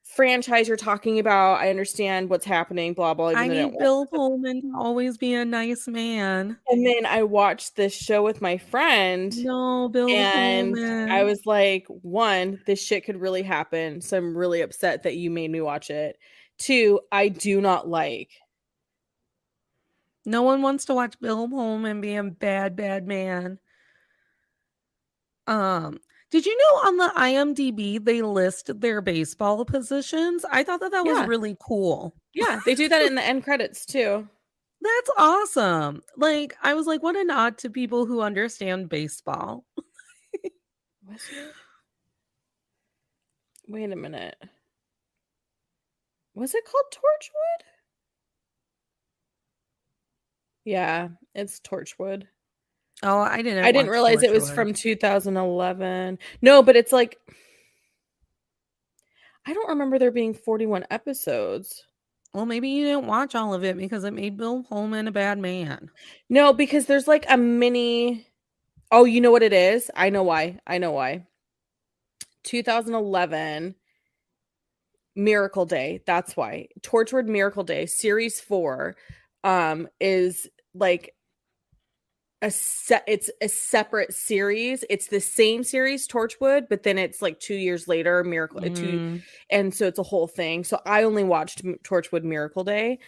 franchise you're talking about. I understand what's happening, blah, blah. I Even though I don't need watch Bill it. Pullman to always be a nice man. And then I watched this show with my friend, No, Bill and I Pullman. was like, one, this shit could really happen. So I'm really upset that you made me watch it. Two, I do not like. No one wants to watch Bill Pullman be a bad, bad man. Did you know on the IMDb they list their baseball positions? I thought that was Yeah. really cool. Yeah, they do that in the end credits too. That's awesome. Like, I was like, what a nod to people who understand baseball. Was it? Wait a minute. Was it called Torchwood? Yeah, it's Torchwood. Oh, I didn't I didn't realize it was Torchwood. from 2011. No, but it's like, I don't remember there being 41 episodes. Well, maybe you didn't watch all of it because it made Bill Pullman a bad man. No, because there's like a mini. Oh, you know what it is? I know why. 2011 Miracle Day. That's why. Torchwood Miracle Day, series 4, is like it's a separate series. It's the same series, Torchwood, but then it's like 2 years later, Miracle and so it's a whole thing. So I only watched Torchwood Miracle Day,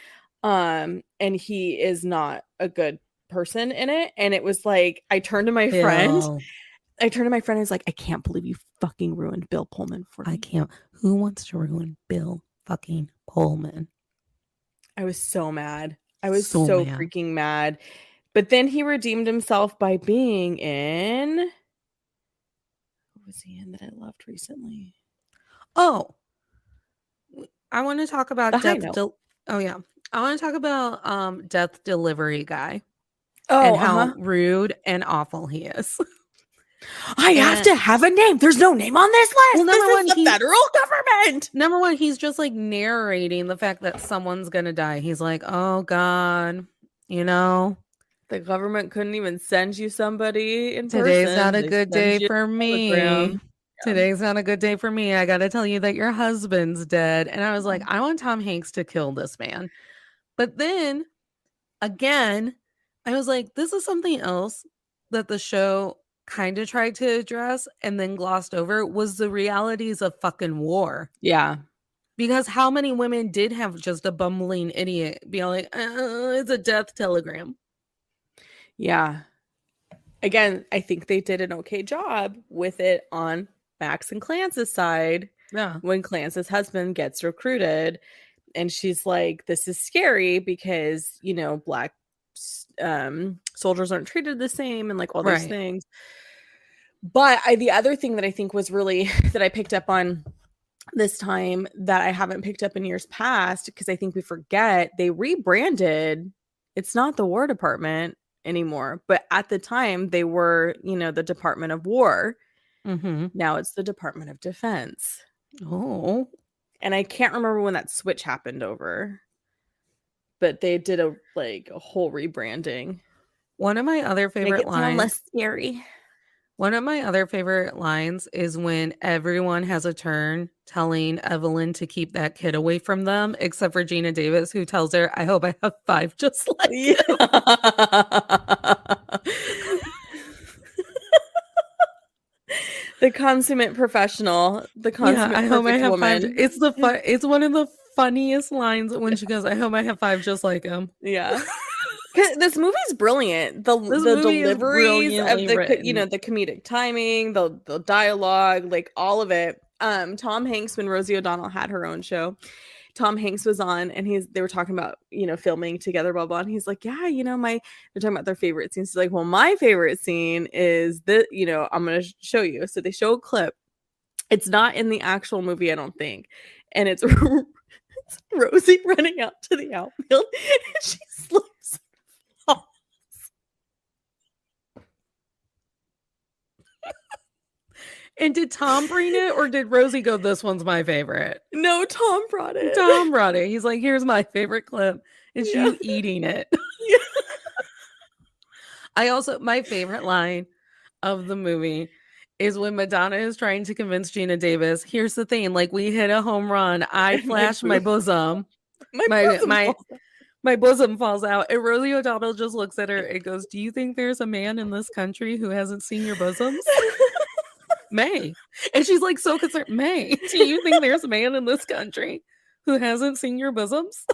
and he is not a good person in it. And it was like, I turned to my friend. I was like, I can't believe you fucking ruined Bill Pullman for me. I can't. Who wants to ruin Bill fucking Pullman? I was so mad. I was so mad. Freaking mad. But then he redeemed himself by being in... What was he in that I loved recently? Oh, I want to talk about I want to talk about Death Delivery Guy. Oh, and how rude and awful he is. I have to have a name. There's no name on this list. Well, this is the federal government. Number one, he's just like narrating the fact that someone's gonna die. He's like, oh God, the government couldn't even send you somebody in person. Today's not a good day for me. Yeah. Today's not a good day for me. I gotta tell you that your husband's dead. And I was like, I want Tom Hanks to kill this man. But then again, I was like, this is something else that the show kind of tried to address and then glossed over, was the realities of fucking war. Yeah. Because how many women did have just a bumbling idiot be like, it's a death telegram. Yeah. Again, I think they did an okay job with it on Max and Clance's side. Yeah. When Clance's husband gets recruited and she's like, this is scary because, Black soldiers aren't treated the same and like all these things. But the other thing that I think was really that I picked up on this time that I haven't picked up in years past, because I think we forget, they rebranded. It's not the War Department anymore, but at the time they were, the Department of War. Mm-hmm. Now it's the Department of Defense. Oh. And I can't remember when that switch happened over, but they did a whole rebranding. One of my other favorite lines. Sound less scary. One of my other favorite lines is when everyone has a turn telling Evelyn to keep that kid away from them, except for Gina Davis, who tells her, I hope I have 5 just like you. The consummate professional. The consummate I hope I have woman. 5. It's one of the funniest lines when she goes, I hope I have 5 just like him. Yeah. This movie's brilliant. This The movie is deliveries of brilliantly written. the comedic timing, the dialogue, like all of it. Tom Hanks, when Rosie O'Donnell had her own show, Tom Hanks was on, and they were talking about, filming together, blah blah. And he's like, yeah, they're talking about their favorite scenes. He's like, well, my favorite scene is I'm gonna show you. So they show a clip. It's not in the actual movie, I don't think, and it's Rosie running out to the outfield, and she slips. And did Tom bring it, or did Rosie go, this one's my favorite? No, Tom brought it. Tom brought it. He's like, here's my favorite clip. It's you eating it. Yeah. My favorite line of the movie is when Madonna is trying to convince Gina Davis, here's the thing, like, we hit a home run. I flash my bosom. My bosom falls out. And Rosie O'Donnell just looks at her and goes, do you think there's a man in this country who hasn't seen your bosoms? May. And she's like so concerned. May, do you think there's a man in this country who hasn't seen your bosoms?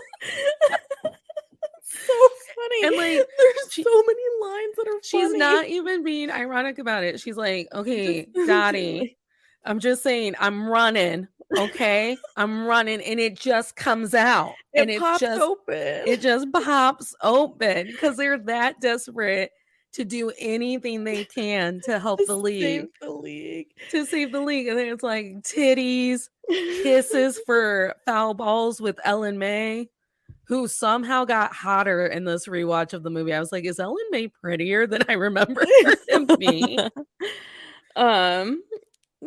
So funny. And like, there's so many lines that are funny. She's not even being ironic about it. She's like, okay, Dottie, I'm just saying, I'm running. Okay, I'm running, and it just comes out. It pops open. It just pops open because they're that desperate to do anything they can to help the league. To save the league. And then it's like titties, kisses for foul balls with Ellen May, who somehow got hotter in this rewatch of the movie. I was like, is Ellen May prettier than I remember her to be?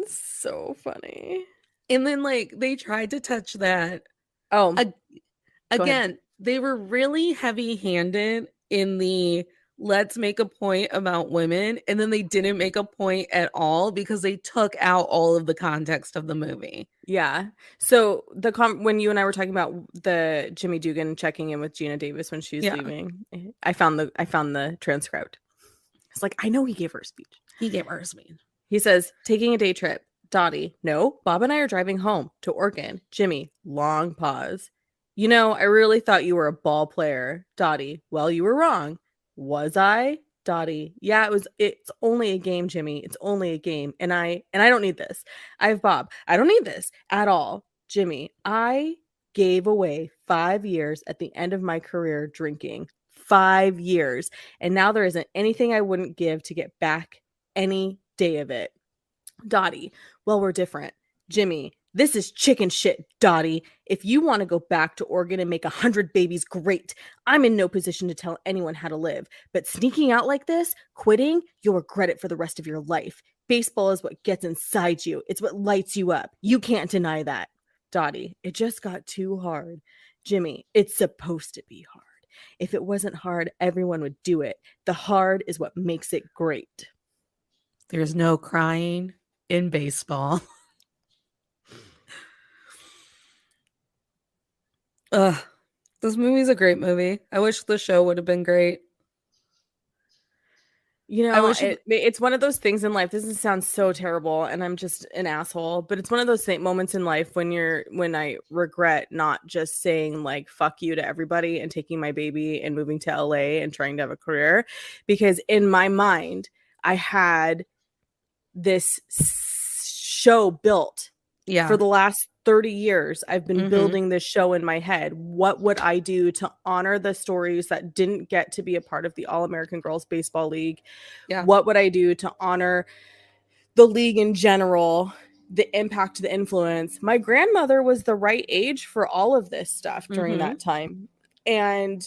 So funny. And then like they tried to touch that. Oh, again, they were really heavy-handed in the let's make a point about women, and then they didn't make a point at all because they took out all of the context of the movie. Yeah. So when you and I were talking about the Jimmy Dugan checking in with Gina Davis when she's leaving, I found the transcript. It's like, I know he gave her a speech. He says, taking a day trip. Dottie, no, Bob and I are driving home to Oregon. Jimmy, long pause. I really thought you were a ball player. Dottie, well, you were wrong. Was I? Dottie, yeah, it's only a game, Jimmy. It's only a game. And I don't need this. I have Bob. I don't need this at all. Jimmy, I gave away 5 years at the end of my career drinking. 5 years. And now there isn't anything I wouldn't give to get back any day of it. Dottie, well, we're different. Jimmy, this is chicken shit, Dottie. If you want to go back to Oregon and make 100 babies, great. I'm in no position to tell anyone how to live. But sneaking out like this, quitting, you'll regret it for the rest of your life. Baseball is what gets inside you. It's what lights you up. You can't deny that. Dottie, it just got too hard. Jimmy, it's supposed to be hard. If it wasn't hard, everyone would do it. The hard is what makes it great. There's no crying in baseball. This movie's a great movie. I wish the show would have been great. It's one of those things in life. This sounds so terrible, and I'm just an asshole. But it's one of those moments in life when I regret not just saying like "fuck you" to everybody and taking my baby and moving to LA and trying to have a career, because in my mind I had this show built. Yeah. For the last 30 years, I've been building this show in my head. What would I do to honor the stories that didn't get to be a part of the All-American Girls Baseball League? Yeah. What would I do to honor the league in general, the impact, the influence? My grandmother was the right age for all of this stuff during that time. And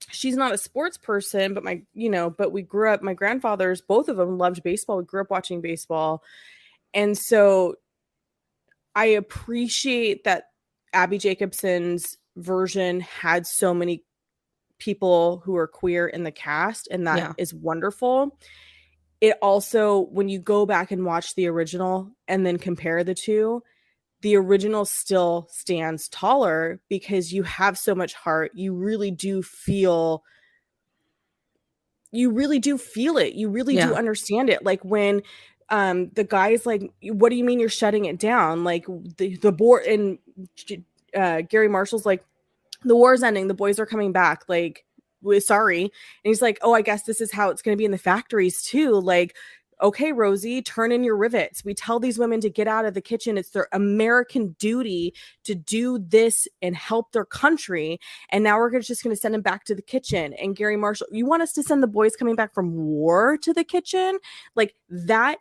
she's not a sports person, but but we grew up, my grandfathers, both of them loved baseball. We grew up watching baseball. And so I appreciate that Abby Jacobson's version had so many people who are queer in the cast, and that is wonderful. It also, when you go back and watch the original and then compare the two, the original still stands taller because you have so much heart. You really do feel it. You really do understand it. Like when the guy's like, what do you mean you're shutting it down? Like the board, and Gary Marshall's like, the war's ending, the boys are coming back. Like, sorry. And he's like, oh, I guess this is how it's going to be in the factories too. Like, okay, Rosie, turn in your rivets. We tell these women to get out of the kitchen. It's their American duty to do this and help their country. And now we're just going to send them back to the kitchen. And Gary Marshall, you want us to send the boys coming back from war to the kitchen? Like, that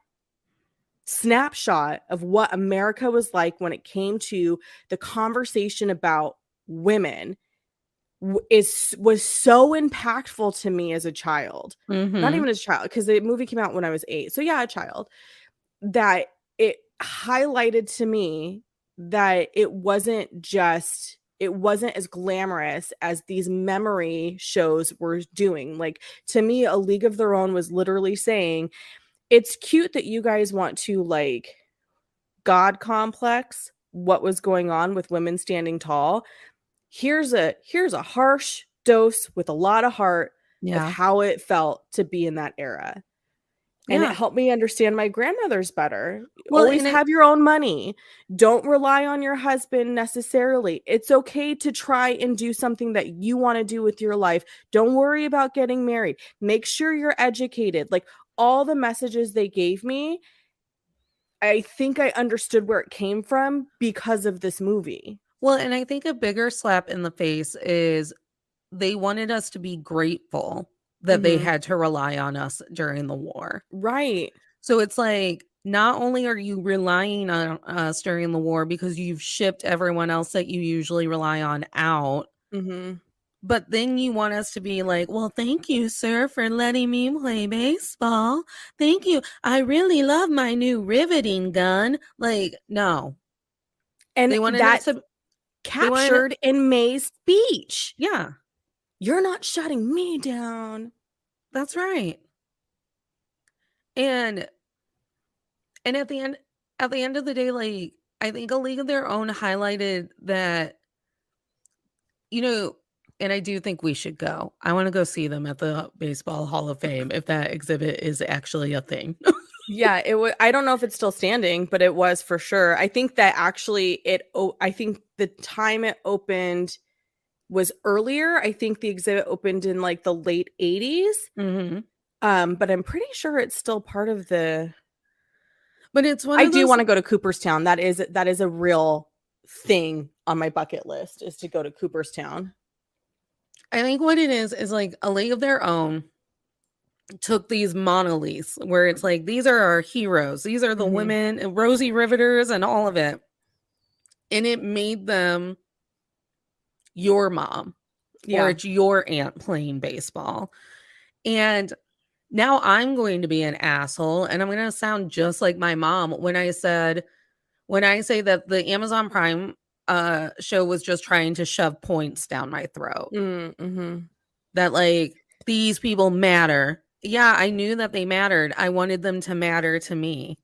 snapshot of what America was like when it came to the conversation about women was so impactful to me as a child. Not even as a child, because the movie came out when I was 8. So yeah, a child. That it highlighted to me that it wasn't as glamorous as these memory shows were doing. Like, to me, A League of Their Own was literally saying, it's cute that you guys want to like God complex what was going on with women standing tall. Here's a harsh dose with a lot of heart of how it felt to be in that era. And it helped me understand my grandmothers better. Well, always have your own money. Don't rely on your husband necessarily. It's okay to try and do something that you want to do with your life. Don't worry about getting married. Make sure you're educated. Like, all the messages they gave me, I think I understood where it came from because of this movie. Well, and I think a bigger slap in the face is they wanted us to be grateful that they had to rely on us during the war. Right. So it's like, not only are you relying on us during the war because you've shipped everyone else that you usually rely on out, but then you want us to be like, well, thank you, sir, for letting me play baseball. Thank you. I really love my new riveting gun. Like, no. And they wanted us to captured in May's speech. Yeah. You're not shutting me down. That's right. And at the end of the day, like, I think A League of Their Own highlighted that, you know, and I do think we should go. I want to go see them at the Baseball Hall of Fame if that exhibit is actually a thing. Yeah, it was. I don't know if it's still standing, but it was for sure. I think that actually I think the time it opened was earlier. I think the exhibit opened in like the late 80s. But I'm pretty sure it's still part of the. But it's one. I do want to go to Cooperstown. That is a real thing on my bucket list, is to go to Cooperstown. I think what it is like A League of Their Own took these monoliths where it's like, these are our heroes. These are the women and Rosie Riveters and all of it. And it made them your mom or it's your aunt playing baseball. And now I'm going to be an asshole and I'm going to sound just like my mom when I say that the Amazon Prime show was just trying to shove points down my throat. That like, these people matter. Yeah, I knew that they mattered. I wanted them to matter to me.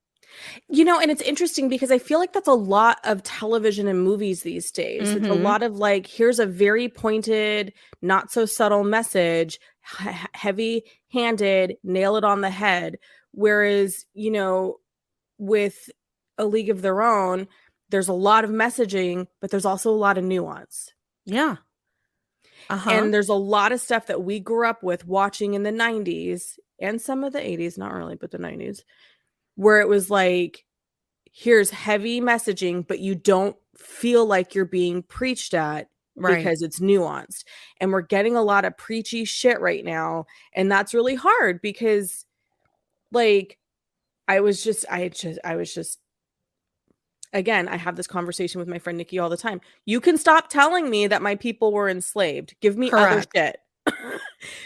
You know, and it's interesting because I feel like that's a lot of television and movies these days. It's a lot of like, here's a very pointed, not so subtle message, heavy-handed, nail it on the head. Whereas, you know, with A League of Their Own, there's a lot of messaging, but there's also a lot of nuance. Yeah. And there's a lot of stuff that we grew up with watching in the 90s and some of the 80s, not really, but the 90s, where it was like, here's heavy messaging, but you don't feel like you're being preached at because it's nuanced. And we're getting a lot of preachy shit right now. And that's really hard because like, I was just, again, I have this conversation with my friend Nikki all the time. You can stop telling me that my people were enslaved. Give me other shit.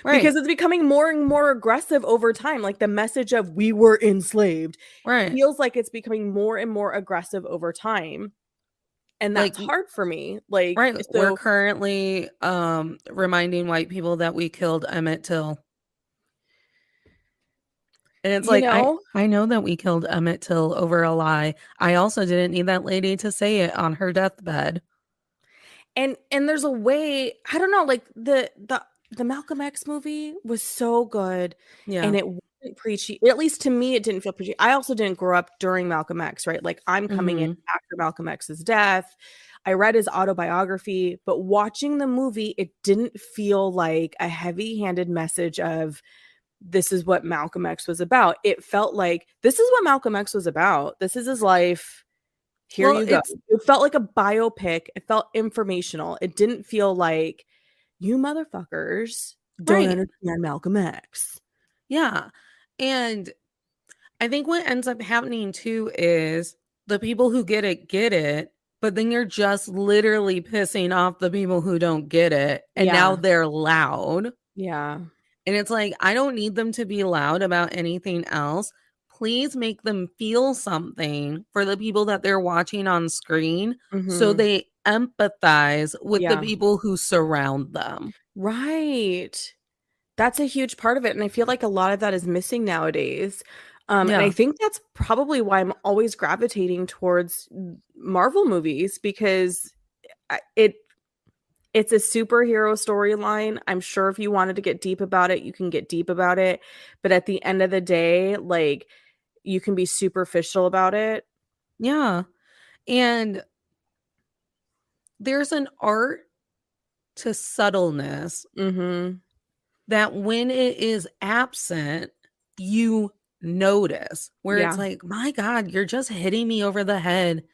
Because it's becoming more and more aggressive over time. Like, the message of we were enslaved feels like it's becoming more and more aggressive over time. And that's like, hard for me. Like, so we're currently reminding white people that we killed Emmett Till. And it's like, I know that we killed Emmett Till over a lie. I also didn't need that lady to say it on her deathbed. And there's a way, I don't know, like the Malcolm X movie was so good. Yeah. And it wasn't preachy. At least to me, it didn't feel preachy. I also didn't grow up during Malcolm X, right? Like, I'm coming in after Malcolm X's death. I read his autobiography, but watching the movie, it didn't feel like a heavy-handed message of this is what Malcolm X was about. It felt like this is what Malcolm X was about. This is his life. Here Well, you go. It felt like a biopic. It felt informational. It didn't feel like you motherfuckers don't right. understand Malcolm X. Yeah. And I think what ends up happening too is the people who get it, but then you're just literally pissing off the people who don't get it. And now Yeah. they're loud. Yeah. And it's like, I don't need them to be loud about anything else. Please make them feel something for the people that they're watching on screen so Mm-hmm. they empathize with the Yeah. people who surround them. Right. That's a huge part of it. And I feel like a lot of that is missing nowadays. And I Yeah. think that's probably why I'm always gravitating towards Marvel movies because it's a superhero storyline. I'm sure if you wanted to get deep about it, you can get deep about it. But at the end of the day, like you can be superficial about it. Yeah. And there's an art to subtleness Mm-hmm. that when it is absent, you notice where it's Yeah. like, my God, you're just hitting me over the head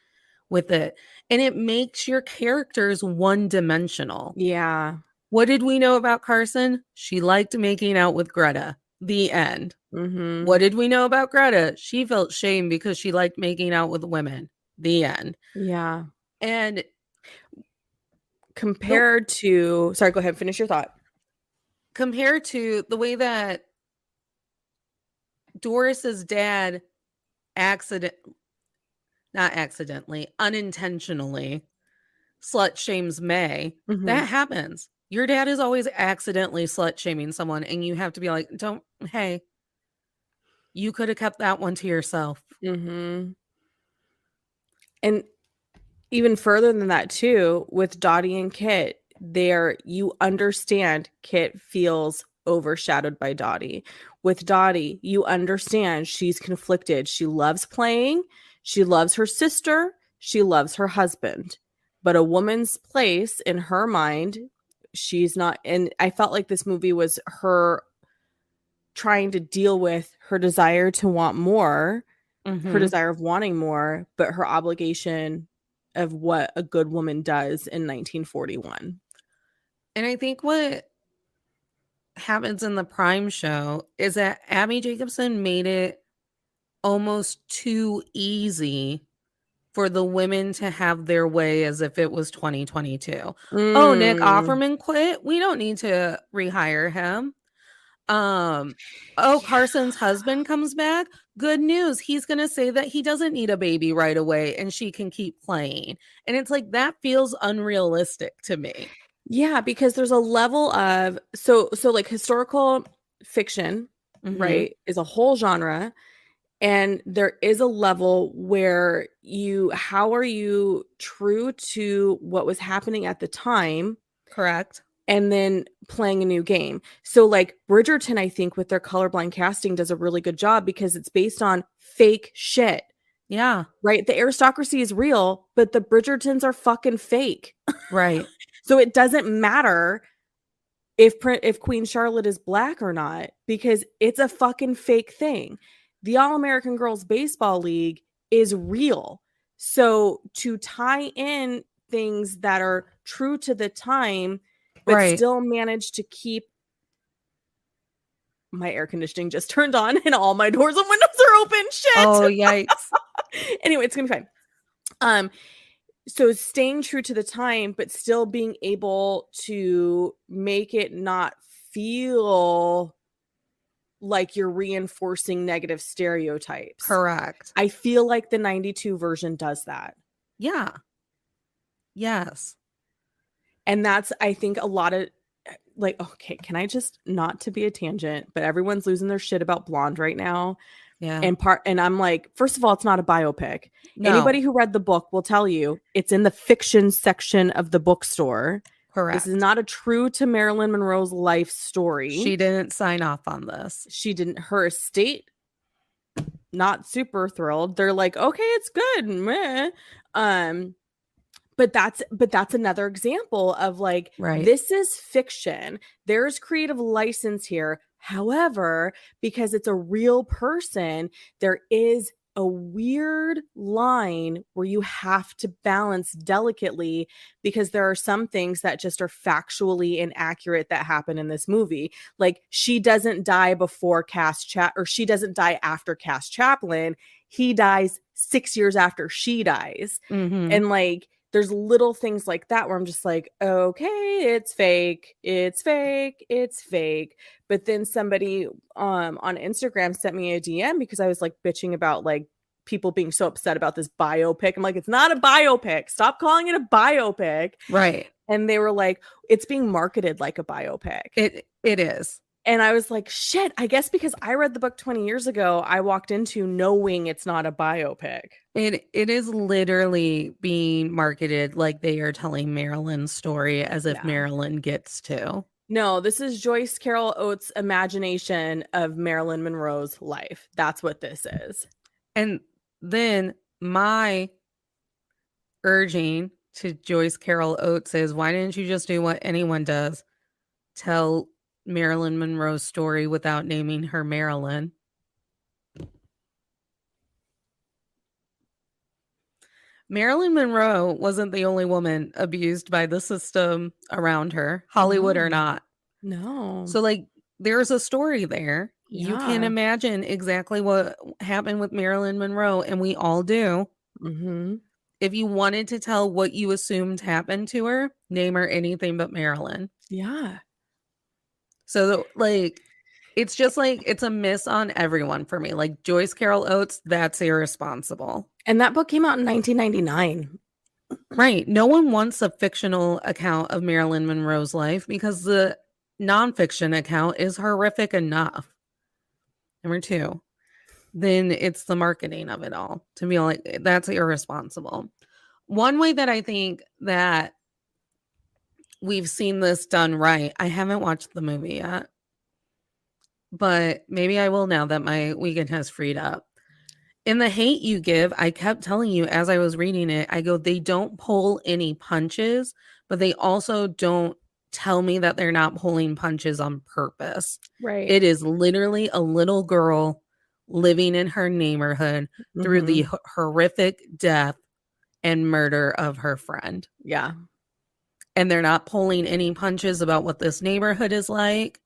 with it. And it makes your characters one dimensional. Yeah. What did we know about Carson? She liked making out with Greta. The end. Mm-hmm. What did we know about Greta? She felt shame because she liked making out with women. The end. Yeah. And Compared to, sorry, go ahead, finish your thought. compared to the way that Doris's dad unintentionally slut shames May, Mm-hmm. that happens. Your dad is always accidentally slut shaming someone, and you have to be like, hey, you could have kept that one to yourself. Mm-hmm. And even further than that, too, with Dottie and Kit, you understand Kit feels overshadowed by Dottie. With Dottie, you understand she's conflicted. She loves playing, she loves her sister, she loves her husband. But a woman's place in her mind, she's not. And I felt like this movie was her trying to deal with her desire to want more, her desire of wanting more, but her obligation of what a good woman does in 1941. And I think what happens in the Prime show is that Abby Jacobson made it almost too easy for the women to have their way as if it was 2022. Oh, Nick Mm. Offerman quit. We don't need to rehire him. Oh, Carson's husband comes back. Good news. He's going to say that he doesn't need a baby right away and she can keep playing. And it's like that feels unrealistic to me. Yeah, because there's a level of so like historical fiction, right, is a whole genre. And there is a level where how are you true to what was happening at the time? Correct. And then playing a new game. So like Bridgerton, I think with their colorblind casting does a really good job because it's based on fake shit. Yeah. Right? The aristocracy is real, but the Bridgertons are fucking fake. Right. So it doesn't matter if Queen Charlotte is black or not because it's a fucking fake thing. The All-American Girls Baseball League is real. So to tie in things that are true to the time but still manage to keep my air conditioning just turned on and all my doors and windows are open. Shit. Oh, yikes. Anyway, it's gonna be fine. So staying true to the time, but still being able to make it not feel like you're reinforcing negative stereotypes. Correct. I feel like the 92 version does that. Yeah. Yes. And that's, I think, a lot of like, okay, can I just not to be a tangent, but everyone's losing their shit about Blonde right now. Yeah. And I'm like, first of all, it's not a biopic. No. Anybody who read the book will tell you it's in the fiction section of the bookstore. Correct. This is not a true to Marilyn Monroe's life story. She didn't sign off on this. She didn't. Her estate, not super thrilled. They're like, okay, it's good. Meh. but that's another example of like, Right. this is fiction. There's creative license here. However, because it's a real person, there is a weird line where you have to balance delicately, because there are some things that just are factually inaccurate that happen in this movie. Like, she doesn't die before or she doesn't die after Cass Chaplin. He dies 6 years after she dies. Mm-hmm. And like, there's little things like that where I'm just like, okay, it's fake, it's fake, it's fake. But then somebody on Instagram sent me a DM because I was like bitching about like people being so upset about this biopic. I'm like, it's not a biopic. Stop calling it a biopic. Right. And they were like, it's being marketed like a biopic. It is. And I was like, shit, I guess because I read the book 20 years ago, I walked into knowing it's not a biopic. It is literally being marketed like they are telling Marilyn's story as if Marilyn gets to. No, this is Joyce Carol Oates' imagination of Marilyn Monroe's life. That's what this is. And then my urging to Joyce Carol Oates is, why didn't you just do what anyone does? Tell Marilyn Monroe's story without naming her Marilyn. Marilyn Monroe wasn't the only woman abused by the system around her, Hollywood or not. No. So, like, there's a story there. Yeah. You can imagine exactly what happened with Marilyn Monroe, and we all do. Mm-hmm. If you wanted to tell what you assumed happened to her, name her anything but Marilyn. Yeah. So, like, it's just like, it's a miss on everyone for me. Like, Joyce Carol Oates, that's irresponsible. And that book came out in 1999. Right. No one wants a fictional account of Marilyn Monroe's life because the nonfiction account is horrific enough. Number two, then it's the marketing of it all to be like, that's irresponsible. One way that I think that we've seen this done right, I haven't watched the movie yet, but maybe I will now that my weekend has freed up. In The Hate U Give, I kept telling you as I was reading it, I go, they don't pull any punches, but they also don't tell me that they're not pulling punches on purpose. Right. It is literally a little girl living in her neighborhood through the horrific death and murder of her friend. Yeah. And they're not pulling any punches about what this neighborhood is like.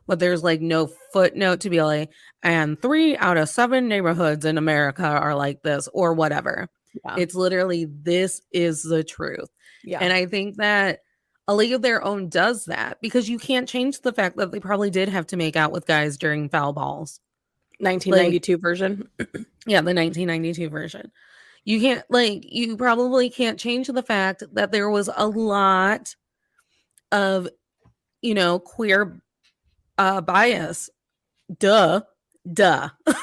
But there's like no footnote to be like, and 3 out of 7 neighborhoods in America are like this or whatever. Yeah. It's literally, this is the truth. Yeah. And I think that A League of Their Own does that because you can't change the fact that they probably did have to make out with guys during foul balls. 1992 version. Yeah, the 1992 version. You can't, like, you probably can't change the fact that there was a lot of, you know, queer bias. Duh.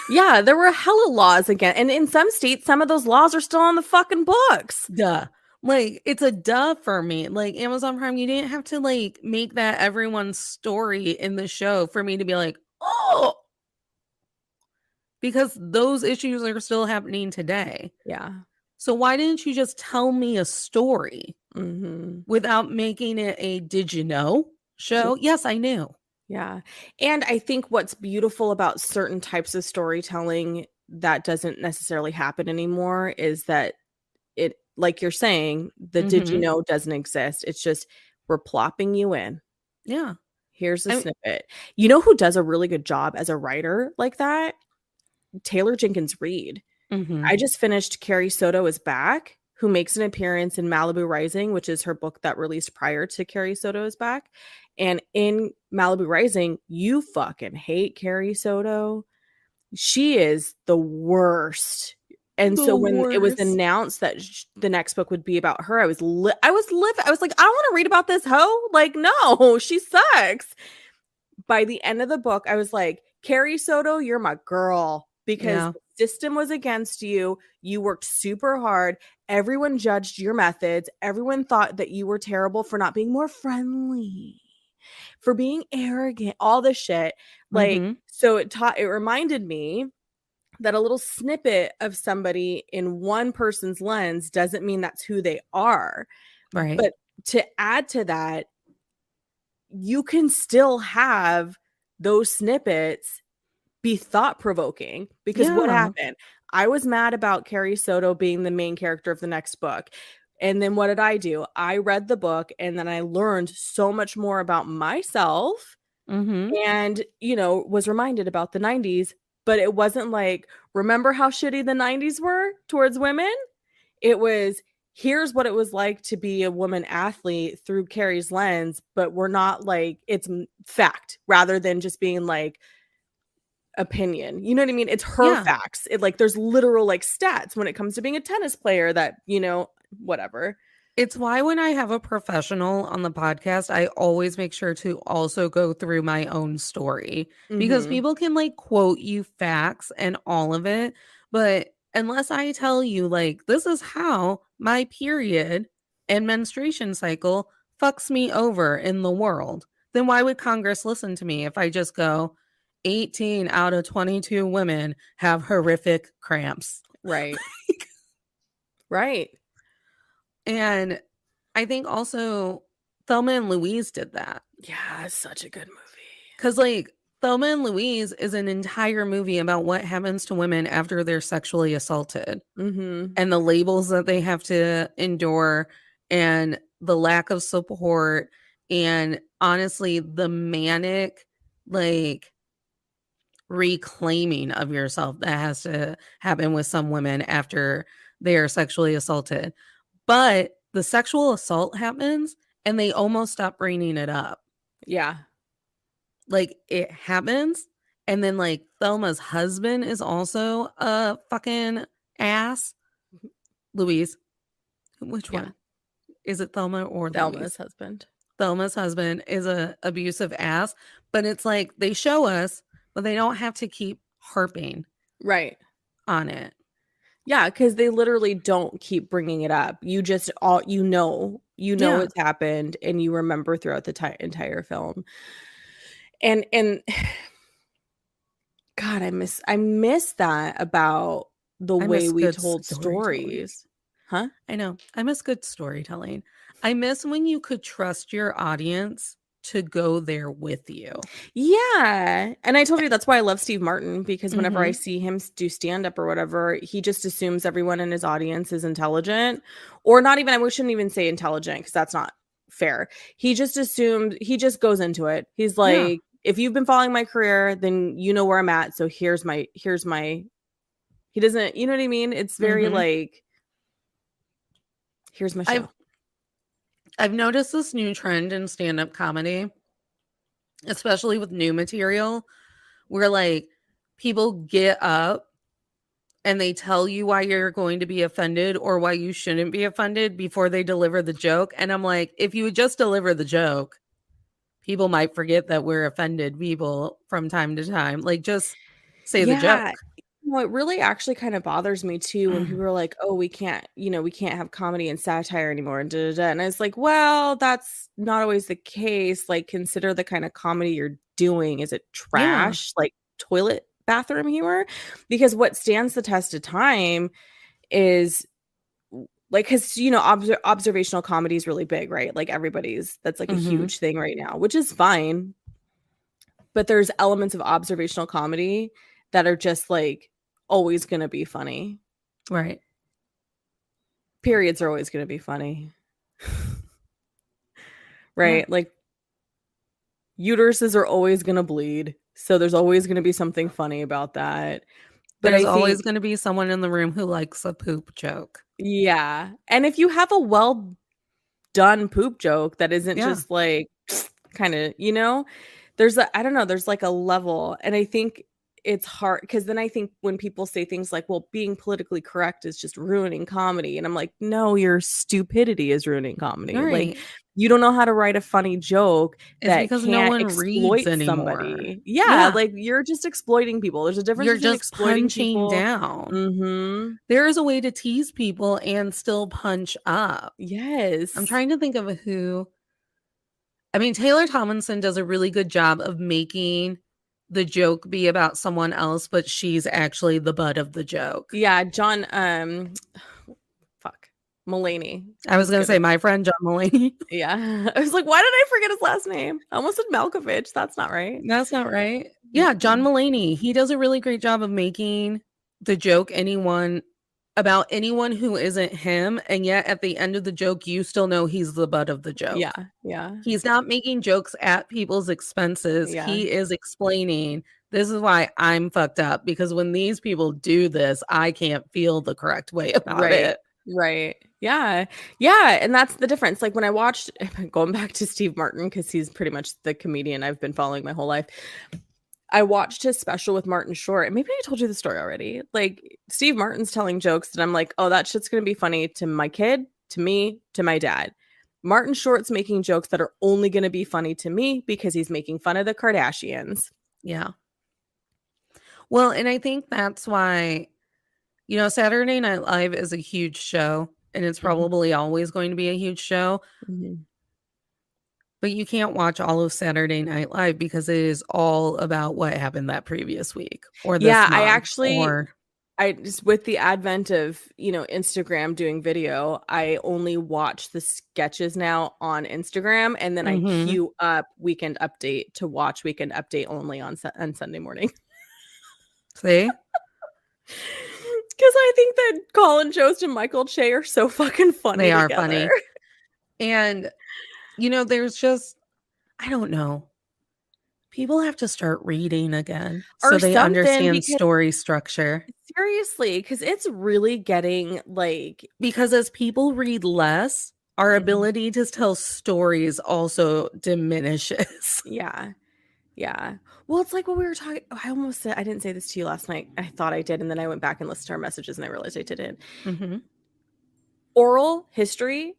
Yeah, there were hella laws again. And in some states, some of those laws are still on the fucking books. Duh. Like, it's a duh for me. Like, Amazon Prime, you didn't have to, like, make that everyone's story in the show for me to be like, oh, because those issues are still happening today. Yeah. So why didn't you just tell me a story without making it a did you know show? Yes, I knew. Yeah. And I think what's beautiful about certain types of storytelling that doesn't necessarily happen anymore is that it, like you're saying, the did you know doesn't exist. It's just, we're plopping you in. Yeah. Here's a snippet. You know who does a really good job as a writer like that? Taylor Jenkins Reid. I just finished Carrie Soto is Back, who makes an appearance in Malibu Rising, which is her book that released prior to Carrie Soto is Back. And in Malibu Rising, you fucking hate Carrie Soto. She is the worst. And so when it was announced that the next book would be about her, I was like, I don't want to read about this hoe. Like, no, she sucks. By the end of the book, I was like, Carrie Soto, you're my girl, because the system was against you. You worked super hard. Everyone judged your methods. Everyone thought that you were terrible for not being more friendly, for being arrogant, all this shit. Like, so it reminded me that a little snippet of somebody in one person's lens doesn't mean that's who they are. Right. But to add to that, you can still have those snippets be thought-provoking, because what Yeah. happened? I was mad about Carrie Soto being the main character of the next book. And then what did I do? I read the book, and then I learned so much more about myself, Mm-hmm. and, was reminded about the 90s. But it wasn't like, remember how shitty the 90s were towards women? It was, here's what it was like to be a woman athlete through Carrie's lens, but we're not like, it's fact rather than just being like opinion. You know what I mean? It's her Yeah. facts. It like, there's literal like stats when it comes to being a tennis player that, whatever. It's why when I have a professional on the podcast, I always make sure to also go through my own story, because Mm-hmm. people can like quote you facts and all of it. But unless I tell you, like, this is how my period and menstruation cycle fucks me over in the world, then why would Congress listen to me if I just go, 18 out of 22 women have horrific cramps? Right. Right. And I think also Thelma and Louise did that. Yeah, it's such a good movie. Because, like, Thelma and Louise is an entire movie about what happens to women after they're sexually assaulted, Mm-hmm. and the labels that they have to endure, and the lack of support, and honestly, the manic, like, reclaiming of yourself that has to happen with some women after they are sexually assaulted. But the sexual assault happens and they almost stop bringing it up. Yeah. Like, it happens, and then like Thelma's husband is also a fucking ass. Louise, which Yeah. one? Is it Thelma or Thelma's Louise? husband. Thelma's husband is a abusive ass, but it's like they show us, but they don't have to keep harping Right. on it. Yeah, because they literally don't keep bringing it up. You just Yeah. it's happened, and you remember throughout the entire film. And God, I miss that about the I way miss we good told storytelling. stories. Huh? I know. I miss good storytelling. I miss when you could trust your audience to go there with you. Yeah. And I told you that's why I love Steve Martin, because whenever I Mhm. see him do stand up or whatever, he just assumes everyone in his audience is intelligent, or not even, we shouldn't even say intelligent because that's not fair. He just he goes into it. He's Yeah. like, if you've been following my career, then you know where I'm at. So he doesn't, you know what I mean? It's very Mhm. like, here's my I've show. I've noticed this new trend in stand-up comedy, especially with new material, where like people get up and they tell you why you're going to be offended or why you shouldn't be offended before they deliver the joke. And I'm like, if you would just deliver the joke, people might forget that we're offended people from time to time. Like, just say the Yeah. joke. It really actually kind of bothers me too when people are like, "Oh, we can't have comedy and satire anymore," and da, da, da. And it's like, well, that's not always the case. Like, consider the kind of comedy you're doing. Is it Yeah. trash, like toilet bathroom humor? Because what stands the test of time is like, because observational comedy is really big, right? Like that's like a Mhm. huge thing right now, which is fine. But there's elements of observational comedy that are just like always going to be funny. Right. Periods are always going to be funny. Yeah. Right? Like, uteruses are always going to bleed. So there's always going to be something funny about that. But There's I always think, going to be someone in the room who likes a poop joke. yeah. And if you have a well done poop joke that isn't Yeah. just like kind of, I don't know, there's like a level. And I think it's hard because then I think when people say things like, well, being politically correct is just ruining comedy. And I'm like, no, your stupidity is ruining All comedy. Like, right. you don't know how to write a funny joke It's that because no can't one reads exploit anymore. somebody. Yeah. Yeah. Like, you're just exploiting people. There's a difference You're between just exploiting punching people. down. Mm-hmm. There is a way to tease people and still punch up. I'm Yes. trying to think of who. I mean, Taylor Tomlinson does a really good job of making the joke be about someone else, but she's actually the butt of the joke. Yeah, John, Mulaney. I was going to say my friend John Mulaney. Yeah. I was like, why did I forget his last name? I almost said Malkovich. That's not right. That's not right. Yeah, John Mulaney. He does a really great job of making the joke about anyone who isn't him, and yet at the end of the joke, you still know he's the butt of the joke. Yeah, yeah. He's not making jokes at people's expenses. Yeah. He is explaining, this is why I'm fucked up, because when these people do this, I can't feel the correct way about it. Right. Yeah. Yeah. And that's the difference. Like when I watched, going back to Steve Martin, because he's pretty much the comedian I've been following my whole life. I watched his special with Martin Short, and maybe I told you the story already. Like Steve Martin's telling jokes that I'm like, oh, that shit's going to be funny to my kid, to me, to my dad. Martin Short's making jokes that are only going to be funny to me because he's making fun of the Kardashians. Yeah. Well, and I think that's why, Saturday Night Live is a huge show, and it's probably always going to be a huge show. Mm-hmm. But you can't watch all of Saturday Night Live because it is all about what happened that previous week or this month. I just, with the advent of, Instagram doing video, I only watch the sketches now on Instagram, and then I queue up Weekend Update to watch Weekend Update only on Sunday morning. See? Because I think that Colin Jost and Michael Che are so fucking funny. They are together. funny. And, there's just, I don't know. People have to start reading again so they understand story structure. Seriously, because it's really getting like... Because as people read less, our ability to tell stories also diminishes. Yeah. Yeah. Well, it's like what we were talking... I almost said... I didn't say this to you last night. I thought I did, and then I went back and listened to our messages, and I realized I didn't. Mm-hmm. Oral history,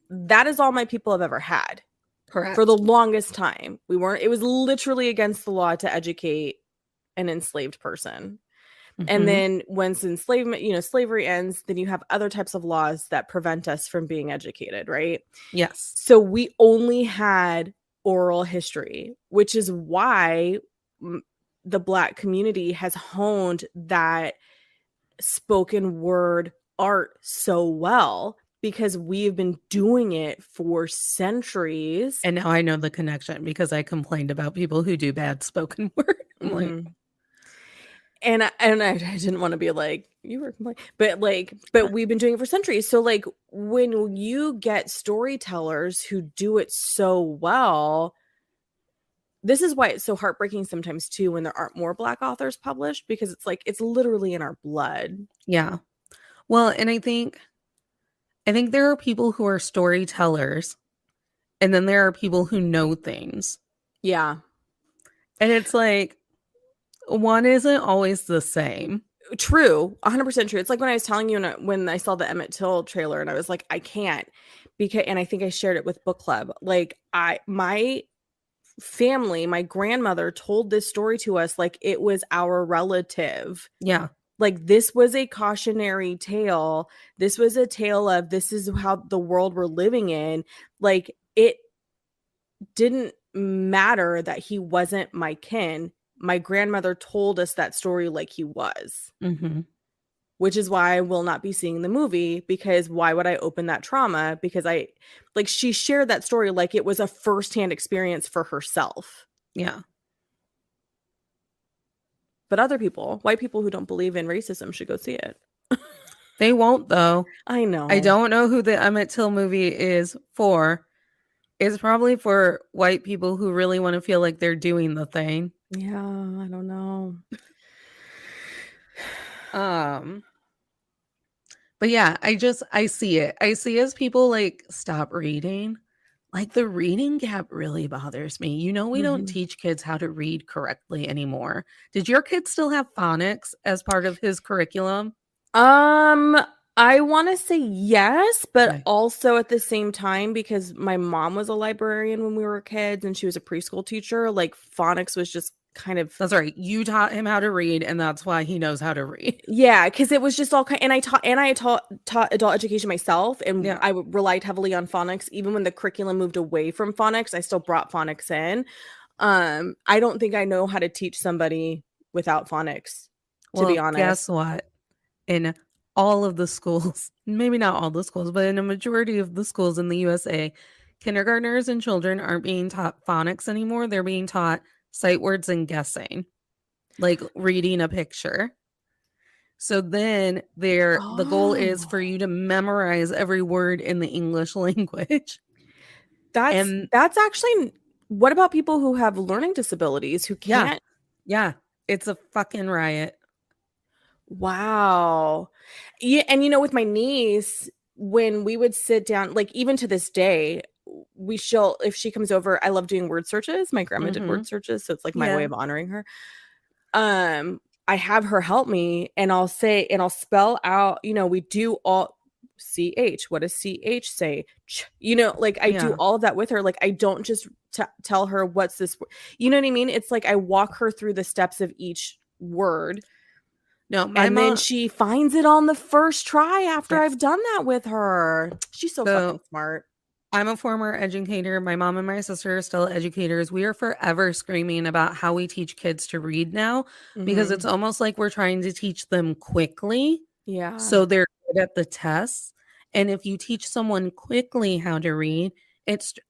that is all my people have ever had. Correct. For the longest time. It was literally against the law to educate an enslaved person. And then once enslavement, slavery ends, then you have other types of laws that prevent us from being educated, right? Yes. So we only had oral history, which is why the Black community has honed that spoken word art so well, because we've been doing it for centuries. And now I know the connection because I complained about people who do bad spoken word. And I didn't want to be like, you were complaining, but we've been doing it for centuries. So like when you get storytellers who do it so well, this is why it's so heartbreaking sometimes too when there aren't more Black authors published, because it's like it's literally in our blood. Yeah. Well, and I think there are people who are storytellers, and then there are people who know things. Yeah. And it's like, one isn't always the same. True. 100% true. It's like when I was telling you when I saw the Emmett Till trailer, and I was like, I can't, and I think I shared it with book club. Like my family, my grandmother told this story to us like it was our relative. Yeah. Like this was a cautionary tale. This was a tale of this is how the world we're living in. Like it didn't matter that he wasn't my kin. My grandmother told us that story like he was. Which is why I will not be seeing the movie, because why would I open that trauma? Because she shared that story like it was a firsthand experience for herself. Yeah. But other people, white people who don't believe in racism, should go see it. They won't, though. I know. I don't know who the Emmett Till movie is for. It's probably for white people who really want to feel like they're doing the thing. Yeah, I don't know. But yeah, I see it. I see as people like stop reading. Like the reading gap really bothers me. We don't teach kids how to read correctly anymore. Did your kid still have phonics as part of his curriculum? I want to say yes, but also at the same time, because my mom was a librarian when we were kids and she was a preschool teacher, like phonics was just kind of... That's right. You taught him how to read, and that's why he knows how to read. Yeah, because it was just all kind... And I taught adult education myself, and I relied heavily on phonics. Even when the curriculum moved away from phonics, I still brought phonics in. I don't think I know how to teach somebody without phonics, to be Well, guess honest. what? In all of the schools, maybe not all the schools, but in a majority of the schools in the USA, kindergartners and children aren't being taught phonics anymore. They're being taught sight words and guessing, like reading a picture. So then the goal is for Oh. you to memorize every word in the English language. And That's actually, what about people who have learning disabilities who yeah, can't? yeah, it's a fucking riot. Wow. Yeah, and with my niece, when we would sit down, like even to this day, she'll if she comes over, I love doing word searches. My grandma did Mm-hmm. word searches, so it's like my way Yeah. of honoring her. I have her help me, and I'll spell out, we do all ch. What does ch say? Like I do Yeah. all of that with her. Like I don't just tell her what's this. You know what I mean? It's like I walk her through the steps of each word, No, my and then mom, she finds it on the first try after yes. I've done that with her. She's so So fucking smart. I'm a former educator. My mom and my sister are still educators. We are forever screaming about how we teach kids to read now because it's Mhm. almost like we're trying to teach them quickly Yeah. so they're good at the tests. And if you teach someone quickly how to read,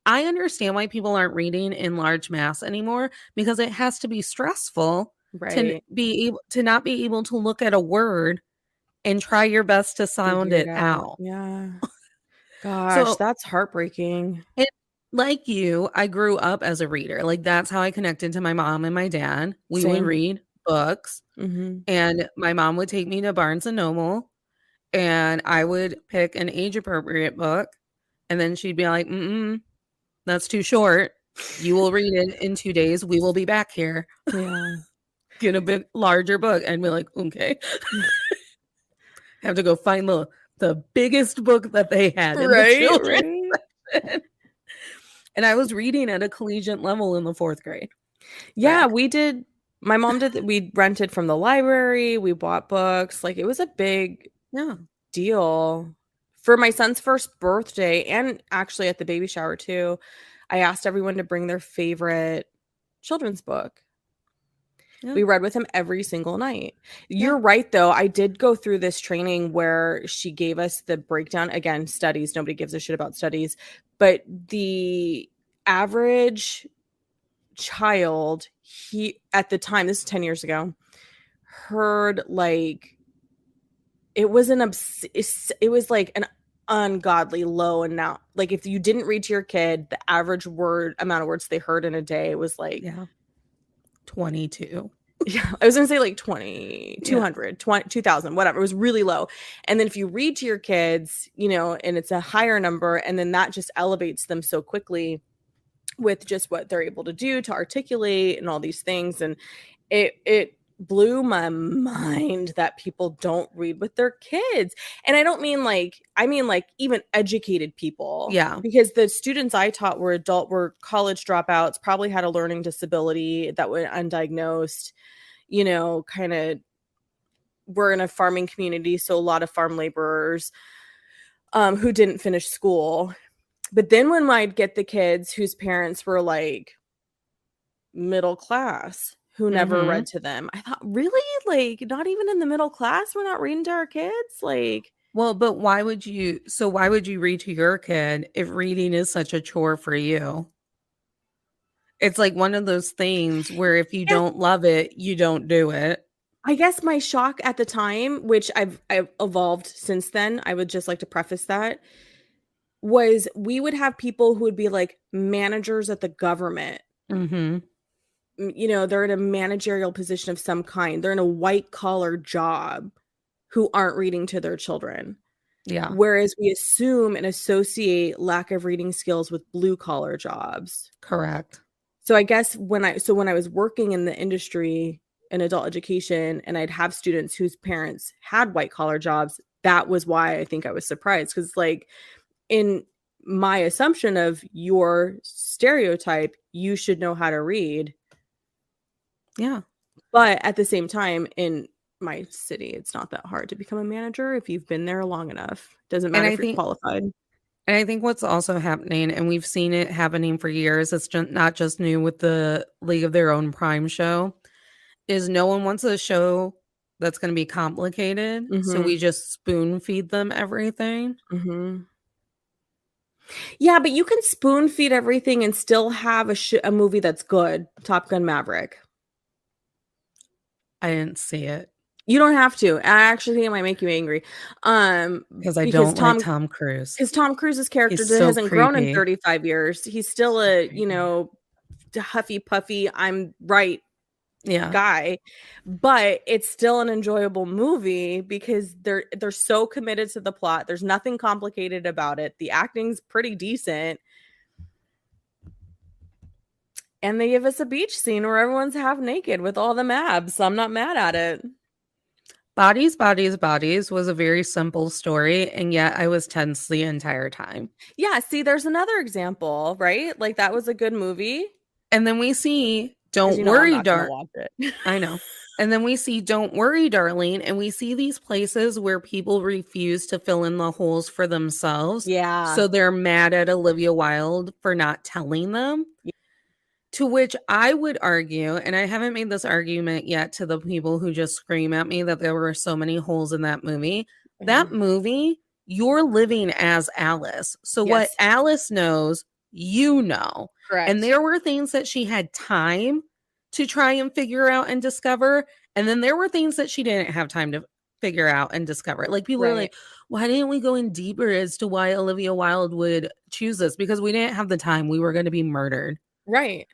I understand why people aren't reading in large mass anymore because it has to be stressful to Right. be able to not be able to look at a word and try your best to sound Figure it it out. out. Yeah. Gosh, So that's heartbreaking. and like you, I grew up as a reader. Like that's how I connected to my mom and my dad. We would Same. read books Mhm. and my mom would take me to Barnes and Noble and I would pick an age appropriate book and then she'd be like, "Mm-mm, that's too short. You will read it in 2 days. We will be back here. Yeah. Get a bit larger book." And be like, "Okay." Have to go find the biggest book that they had in the Right, children's right. section. And I was reading at a collegiate level in the 4th grade. Yeah, Back. we did. My mom did. We rented from the library. We bought books. Like it was a big Yeah. deal for my son's first birthday, and actually at the baby shower too. I asked everyone to bring their favorite children's book. Yeah. We read with him every single night. Yeah. You're right, though. I did go through this training where she gave us the breakdown. Again, studies. Nobody gives a shit about studies. But the average child, he at the time, this is 10 years ago, heard like it was like an ungodly low amount. Like if you didn't read to your kid, the average word amount of words they heard in a day was like, Yeah. 22. yeah, I was gonna say like 20, Yeah. 200, 2000, whatever. It was really low. And then if you read to your kids, and it's a higher number, and then that just elevates them so quickly with just what they're able to do to articulate and all these things. And it blew my mind that people don't read with their kids. And I mean like even educated people, Yeah. because the students I taught were college dropouts, probably had a learning disability that went undiagnosed, kind of. We're in a farming community, so a lot of farm laborers who didn't finish school. But then when I'd get the kids whose parents were like middle class who never read Mhm. to them, I thought, really? Like, not even in the middle class, we're not reading to our kids? Like, Well, but why would you read to your kid if reading is such a chore for you? It's like one of those things where if you yeah, don't love it, you don't do it. I guess my shock at the time, which I've evolved since then, I would just like to preface that, was we would have people who would be like managers at the government. Mhm. They're in a managerial position of some kind. They're in a white collar job who aren't reading to their children. Yeah. Whereas we assume and associate lack of reading skills with blue collar jobs. Correct. So I guess when I was working in the industry in adult education and I'd have students whose parents had white collar jobs, that was why I think I was surprised. Because like in my assumption of your stereotype, you should know how to read. Yeah. But at the same time, in my city, it's not that hard to become a manager if you've been there long enough. Doesn't And matter I if you're think qualified. And I think what's also happening, and we've seen it happening for years, it's not just new with the League of Their Own Prime show, is no one wants a show that's going to be complicated. So we just spoon feed them everything. Yeah, but you can spoon feed everything and still have a movie that's good. Top Gun Maverick. I didn't see it. You don't have to. I actually think it might make you angry. Because I don't like Tom Cruise. Because Tom Cruise's character hasn't grown in 35 years. He's still huffy puffy, I'm right guy. But it's still an enjoyable movie because they're so committed to the plot. There's nothing complicated about it. The acting's pretty decent. And they give us a beach scene where everyone's half naked with all them abs. So I'm not mad at it. Bodies, Bodies, Bodies was a very simple story, and yet I was tense the entire time. Yeah, see, there's another example, right? Like, that was a good movie. And then we see Don't Worry, Darling. I know. And then we see Don't Worry, Darling, and we see these places where people refuse to fill in the holes for themselves. Yeah. So they're mad at Olivia Wilde for not telling them. Yeah. To which I would argue, and I haven't made this argument yet to the people who just scream at me that there were so many holes in that movie. That movie, you're living as Alice. So what Alice knows, you know. Correct. And there were things that she had time to try and figure out and discover. And then there were things that she didn't have time to figure out and discover. Like, people are like, why didn't we go in deeper as to why Olivia Wilde would choose this? Because we didn't have the time. We were going to be murdered. Right.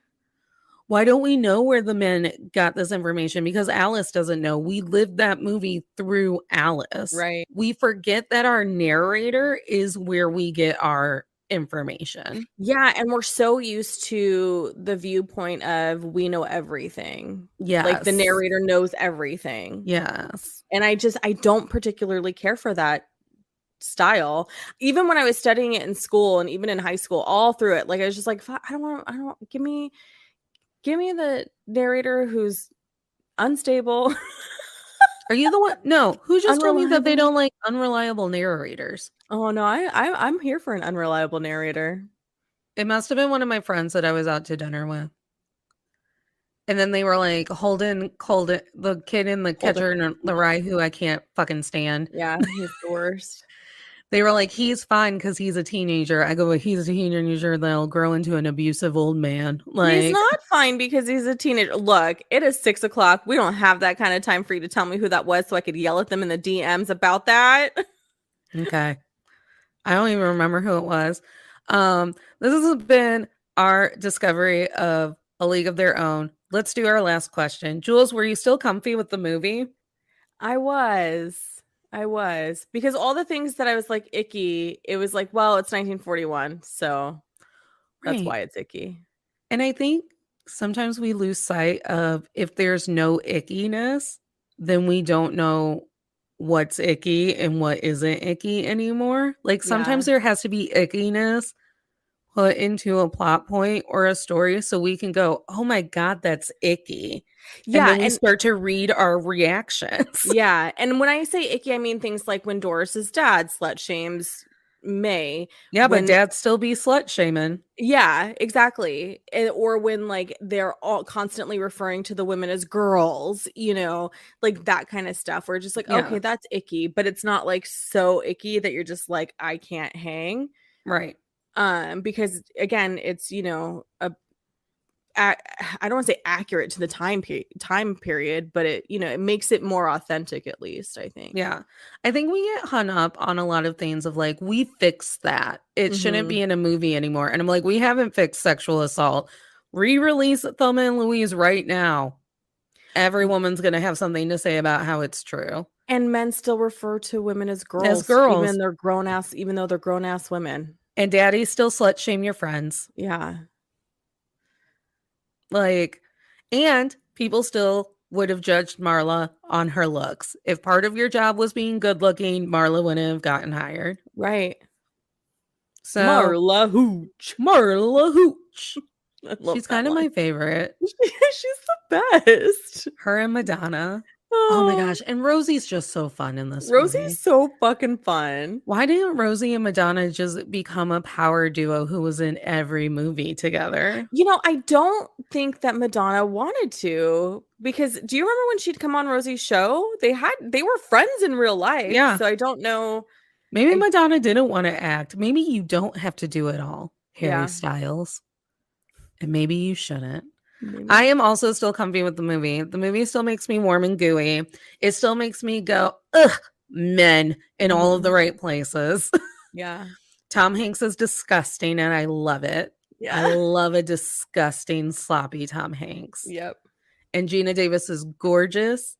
Why don't we know where the men got this information? Because Alice doesn't know. We lived that movie through Alice. Right. We forget that our narrator is where we get our information. Yeah, and we're so used to the viewpoint of we know everything. Yes. Like, the narrator knows everything. Yes. And I don't particularly care for that style. Even when I was studying it in school and even in high school, all through it, like, I was just like, I don't give me the narrator who's unstable. Are you the one? No. Who just told me that they don't like unreliable narrators? Oh, no. I'm here for an unreliable narrator. It must have been one of my friends that I was out to dinner with. And then they were like, Holden, the kid in the Catcher in the Rye who I can't fucking stand. Yeah, he's the worst. They were like, he's fine because he's a teenager. I go, well, he's a teenager that'll grow into an abusive old man. Like, he's not fine because he's a teenager. Look, it is 6:00. We don't have that kind of time for you to tell me who that was so I could yell at them in the DMs about that. Okay. I don't even remember who it was. This has been our discovery of A League of Their Own. Let's do our last question. Jules, were you still comfy with the movie? I was. Because all the things that I was like icky, it was like, well, it's 1941, so that's why it's icky. And I think sometimes we lose sight of, if there's no ickiness, then we don't know what's icky and what isn't icky anymore. Like, sometimes there has to be ickiness put into a plot point or a story so we can go, oh my God, that's icky. Yeah. And then we start to read our reactions. Yeah. And when I say icky, I mean things like when Doris's dad slut shames May. Yeah, but dad still be slut shaming. Yeah, exactly. Or when, like, they're all constantly referring to the women as girls, like that kind of stuff. Where just like, okay, that's icky, but it's not like so icky that you're just like, I can't hang. Right. Because again, it's, I don't want to say accurate to the time period, but it, it makes it more authentic, at least, I think. Yeah. I think we get hung up on a lot of things of like, we fixed that. It shouldn't be in a movie anymore. And I'm like, we haven't fixed sexual assault. Re-release Thelma and Louise right now. Every woman's going to have something to say about how it's true. And men still refer to women as girls. Even though they're grown-ass women. And daddy still slut shame your friends. Yeah. Like, and people still would have judged Marla on her looks. If part of your job was being good looking, Marla wouldn't have gotten hired. Right. So Marla Hooch. She's kind of my favorite. She's the best. Her and Madonna. Oh my gosh. And Rosie's just so fun in this Rosie's movie. so fucking fun. Why didn't Rosie and Madonna just become a power duo who was in every movie together? You know, I don't think that Madonna wanted to, because do you remember when she'd come on Rosie's show? They were friends in real life. Yeah. So I don't know. Maybe Madonna didn't want to act. Maybe you don't have to do it all, Harry Yeah. Styles. And maybe you shouldn't. Maybe. I am also still comfy with the movie. The movie still makes me warm and gooey. It still makes me go, ugh, men in all of the right places. Yeah. Tom Hanks is disgusting and I love it. Yeah. I love a disgusting, sloppy Tom Hanks. Yep. And Gina Davis is gorgeous.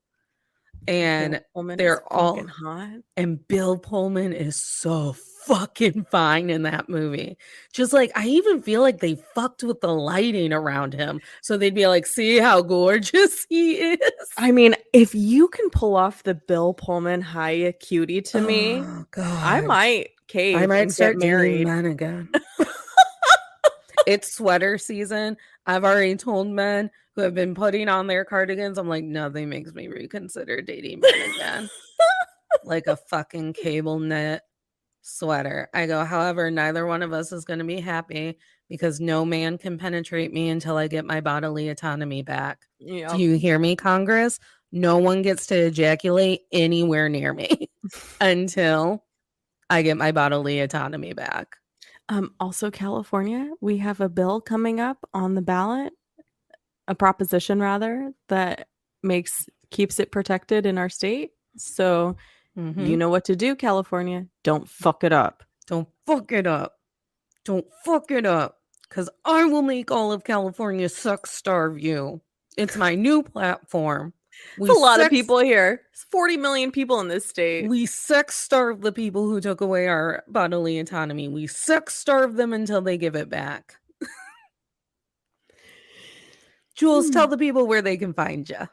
And they're all hot. And Bill Pullman is so fucking fine in that movie. Just like, I even feel like they fucked with the lighting around him. So they'd be like, see how gorgeous he is. I mean, if you can pull off the Bill Pullman high acuity to me, God. I might cave. I might and start get married dating men again. It's sweater season. I've already told men who have been putting on their cardigans, I'm like, nothing makes me reconsider dating men again. Like a fucking cable knit sweater. I go, however, neither one of us is going to be happy because no man can penetrate me until I get my bodily autonomy back. Yep. Do you hear me, Congress? No one gets to ejaculate anywhere near me until I get my bodily autonomy back. Also, California, we have a bill coming up on the ballot, a proposition rather, that keeps it protected in our state. So you know what to do, California. Don't fuck it up. Don't fuck it up. Don't fuck it up. Because I will make all of California sex starve you. It's my new platform. There's a lot of people here. There's 40 million people in this state. We sex starve the people who took away our bodily autonomy. We sex starve them until they give it back. Jules, tell the people where they can find you.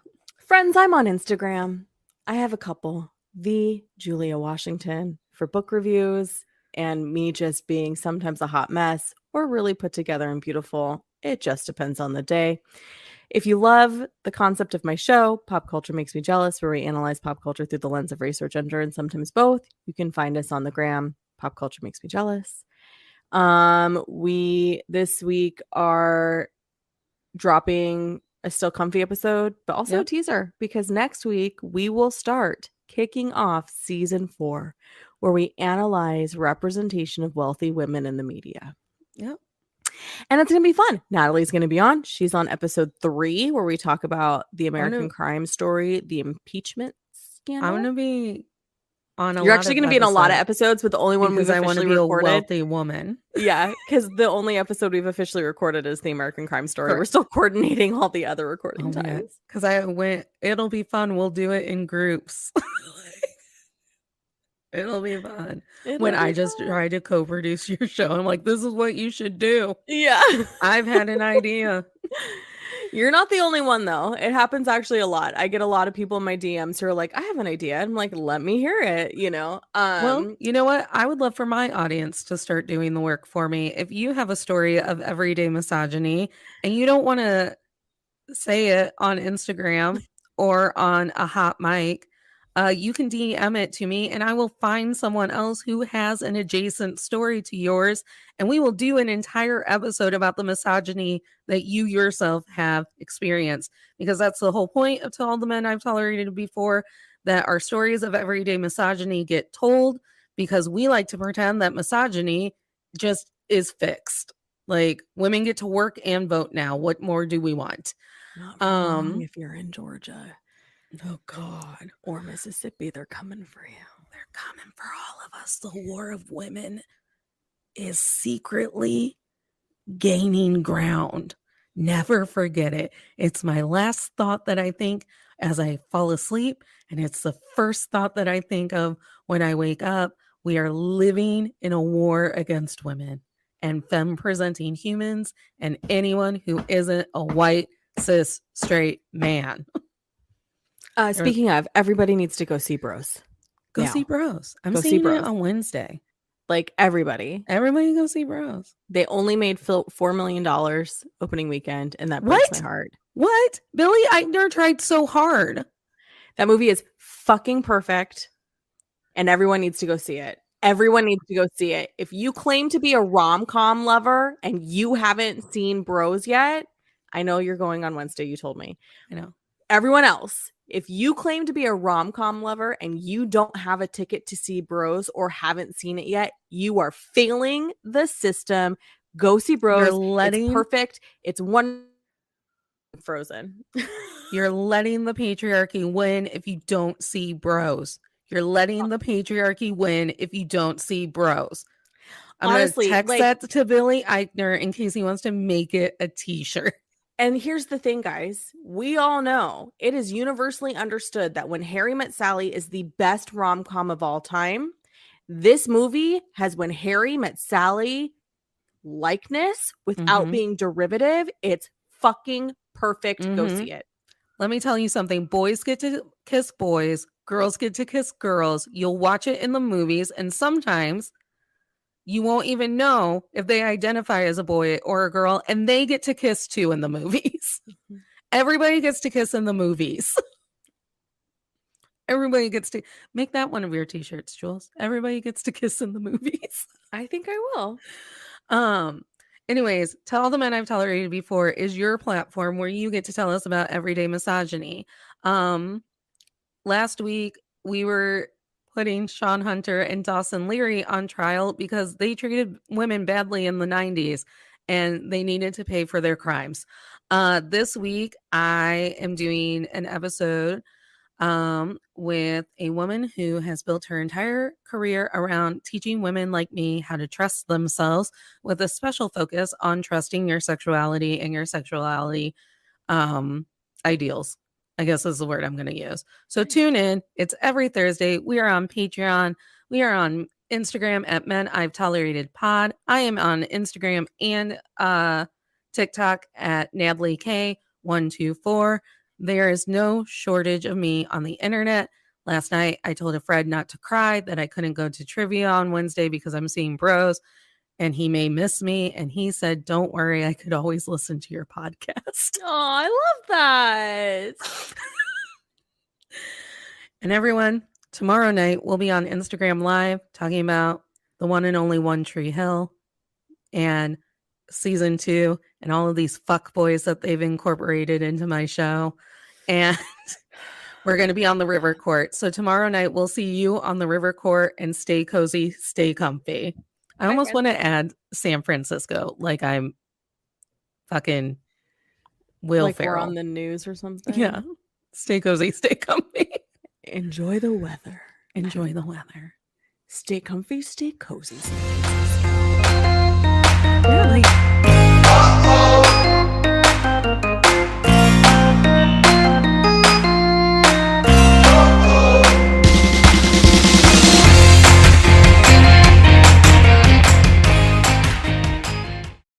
Friends, I'm on Instagram. I have a couple. The Julia Washington for book reviews and me just being sometimes a hot mess or really put together and beautiful. It just depends on the day. If you love the concept of my show, Pop Culture Makes Me Jealous, where we analyze pop culture through the lens of race or gender and sometimes both, you can find us on the gram. Pop Culture Makes Me Jealous. We this week are dropping a Still Comfy episode, but also a teaser, because next week we will start kicking off season 4, where we analyze representation of wealthy women in the media. Yep. And it's going to be fun. Natalie's going to be on. She's on episode 3, where we talk about the American crime story, the impeachment scandal. I'm going to be on You're actually going to be in a lot of episodes, but the only one we've officially recorded. Because I want to be a wealthy woman. Yeah, because the only episode we've officially recorded is the American crime story. Correct. We're still coordinating all the other recording times. Because it'll be fun. We'll do it in groups. It'll be fun. I just try to co-produce your show, I'm like, this is what you should do. Yeah. I've had an idea. You're not the only one, though. It happens actually a lot. I get a lot of people in my DMs who are like, I have an idea. I'm like, let me hear it, Well, you know what? I would love for my audience to start doing the work for me. If you have a story of everyday misogyny and you don't want to say it on Instagram or on a hot mic, you can DM it to me and I will find someone else who has an adjacent story to yours. And we will do an entire episode about the misogyny that you yourself have experienced. Because that's the whole point of To All the Men I've Tolerated Before, that our stories of everyday misogyny get told, because we like to pretend that misogyny just is fixed. Like, women get to work and vote now. What more do we want? Not wrong if you're in Georgia. Oh, God. Or Mississippi, they're coming for you. They're coming for all of us. The war of women is secretly gaining ground. Never forget it. It's my last thought that I think as I fall asleep, and it's the first thought that I think of when I wake up. We are living in a war against women and femme-presenting humans and anyone who isn't a white, cis, straight man. Speaking of, everybody needs to go see Bros. Go see Bros. I'm seeing it on Wednesday. Like, everybody go see Bros. They only made $4 million opening weekend, and that breaks my heart. What? Billy Eichner tried so hard. That movie is fucking perfect, and everyone needs to go see it. Everyone needs to go see it. If you claim to be a rom-com lover and you haven't seen Bros yet, I know you're going on Wednesday, you told me. I know. Everyone else, if you claim to be a rom-com lover and you don't have a ticket to see Bros or haven't seen it yet, you are failing the system. Go see Bros. It's perfect. It's one Frozen. You're letting the patriarchy win if you don't see Bros. You're letting the patriarchy win if you don't see Bros. I'm honestly gonna text that to Billy Eichner in case he wants to make it a t-shirt. And here's the thing, guys. We all know it is universally understood that When Harry Met Sally is the best rom-com of all time. This movie has When Harry Met Sally likeness without being derivative. It's fucking perfect. Go see it. Let me tell you something. Boys get to kiss boys. Girls get to kiss girls. You'll watch it in the movies, and sometimes you won't even know if they identify as a boy or a girl, and they get to kiss too in the movies. Everybody gets to kiss in the movies. Everybody gets to make that one of your t-shirts, Jules. Everybody gets to kiss in the movies. I think I will. Anyways, Tell All the Men I've Tolerated Before is your platform where you get to tell us about everyday misogyny. Last week we were putting Sean Hunter and Dawson Leary on trial because they treated women badly in the 90s and they needed to pay for their crimes. This week I am doing an episode with a woman who has built her entire career around teaching women like me how to trust themselves, with a special focus on trusting your sexuality and your sexuality ideals, I guess is the word I'm going to use. So tune in. It's every Thursday. We are on Patreon. We are on Instagram at Men I've Tolerated Pod. I am on Instagram and TikTok at Natalie K124. There is no shortage of me on the internet. Last night, I told a friend not to cry, that I couldn't go to trivia on Wednesday because I'm seeing Bros, and he may miss me. And he said, don't worry, I could always listen to your podcast. Oh, I love that. And everyone, tomorrow night, we'll be on Instagram Live talking about the one and only One Tree Hill and season 2 and all of these fuck boys that they've incorporated into my show. And we're going to be on the river court. So tomorrow night we'll see you on the river court, and stay cozy, stay comfy. I almost want to add San Francisco, like I'm fucking Will like Ferrell. We're on the news or something. Yeah. Stay cozy, stay comfy. Enjoy the weather. Enjoy the weather. Stay comfy, stay cozy. Yeah, like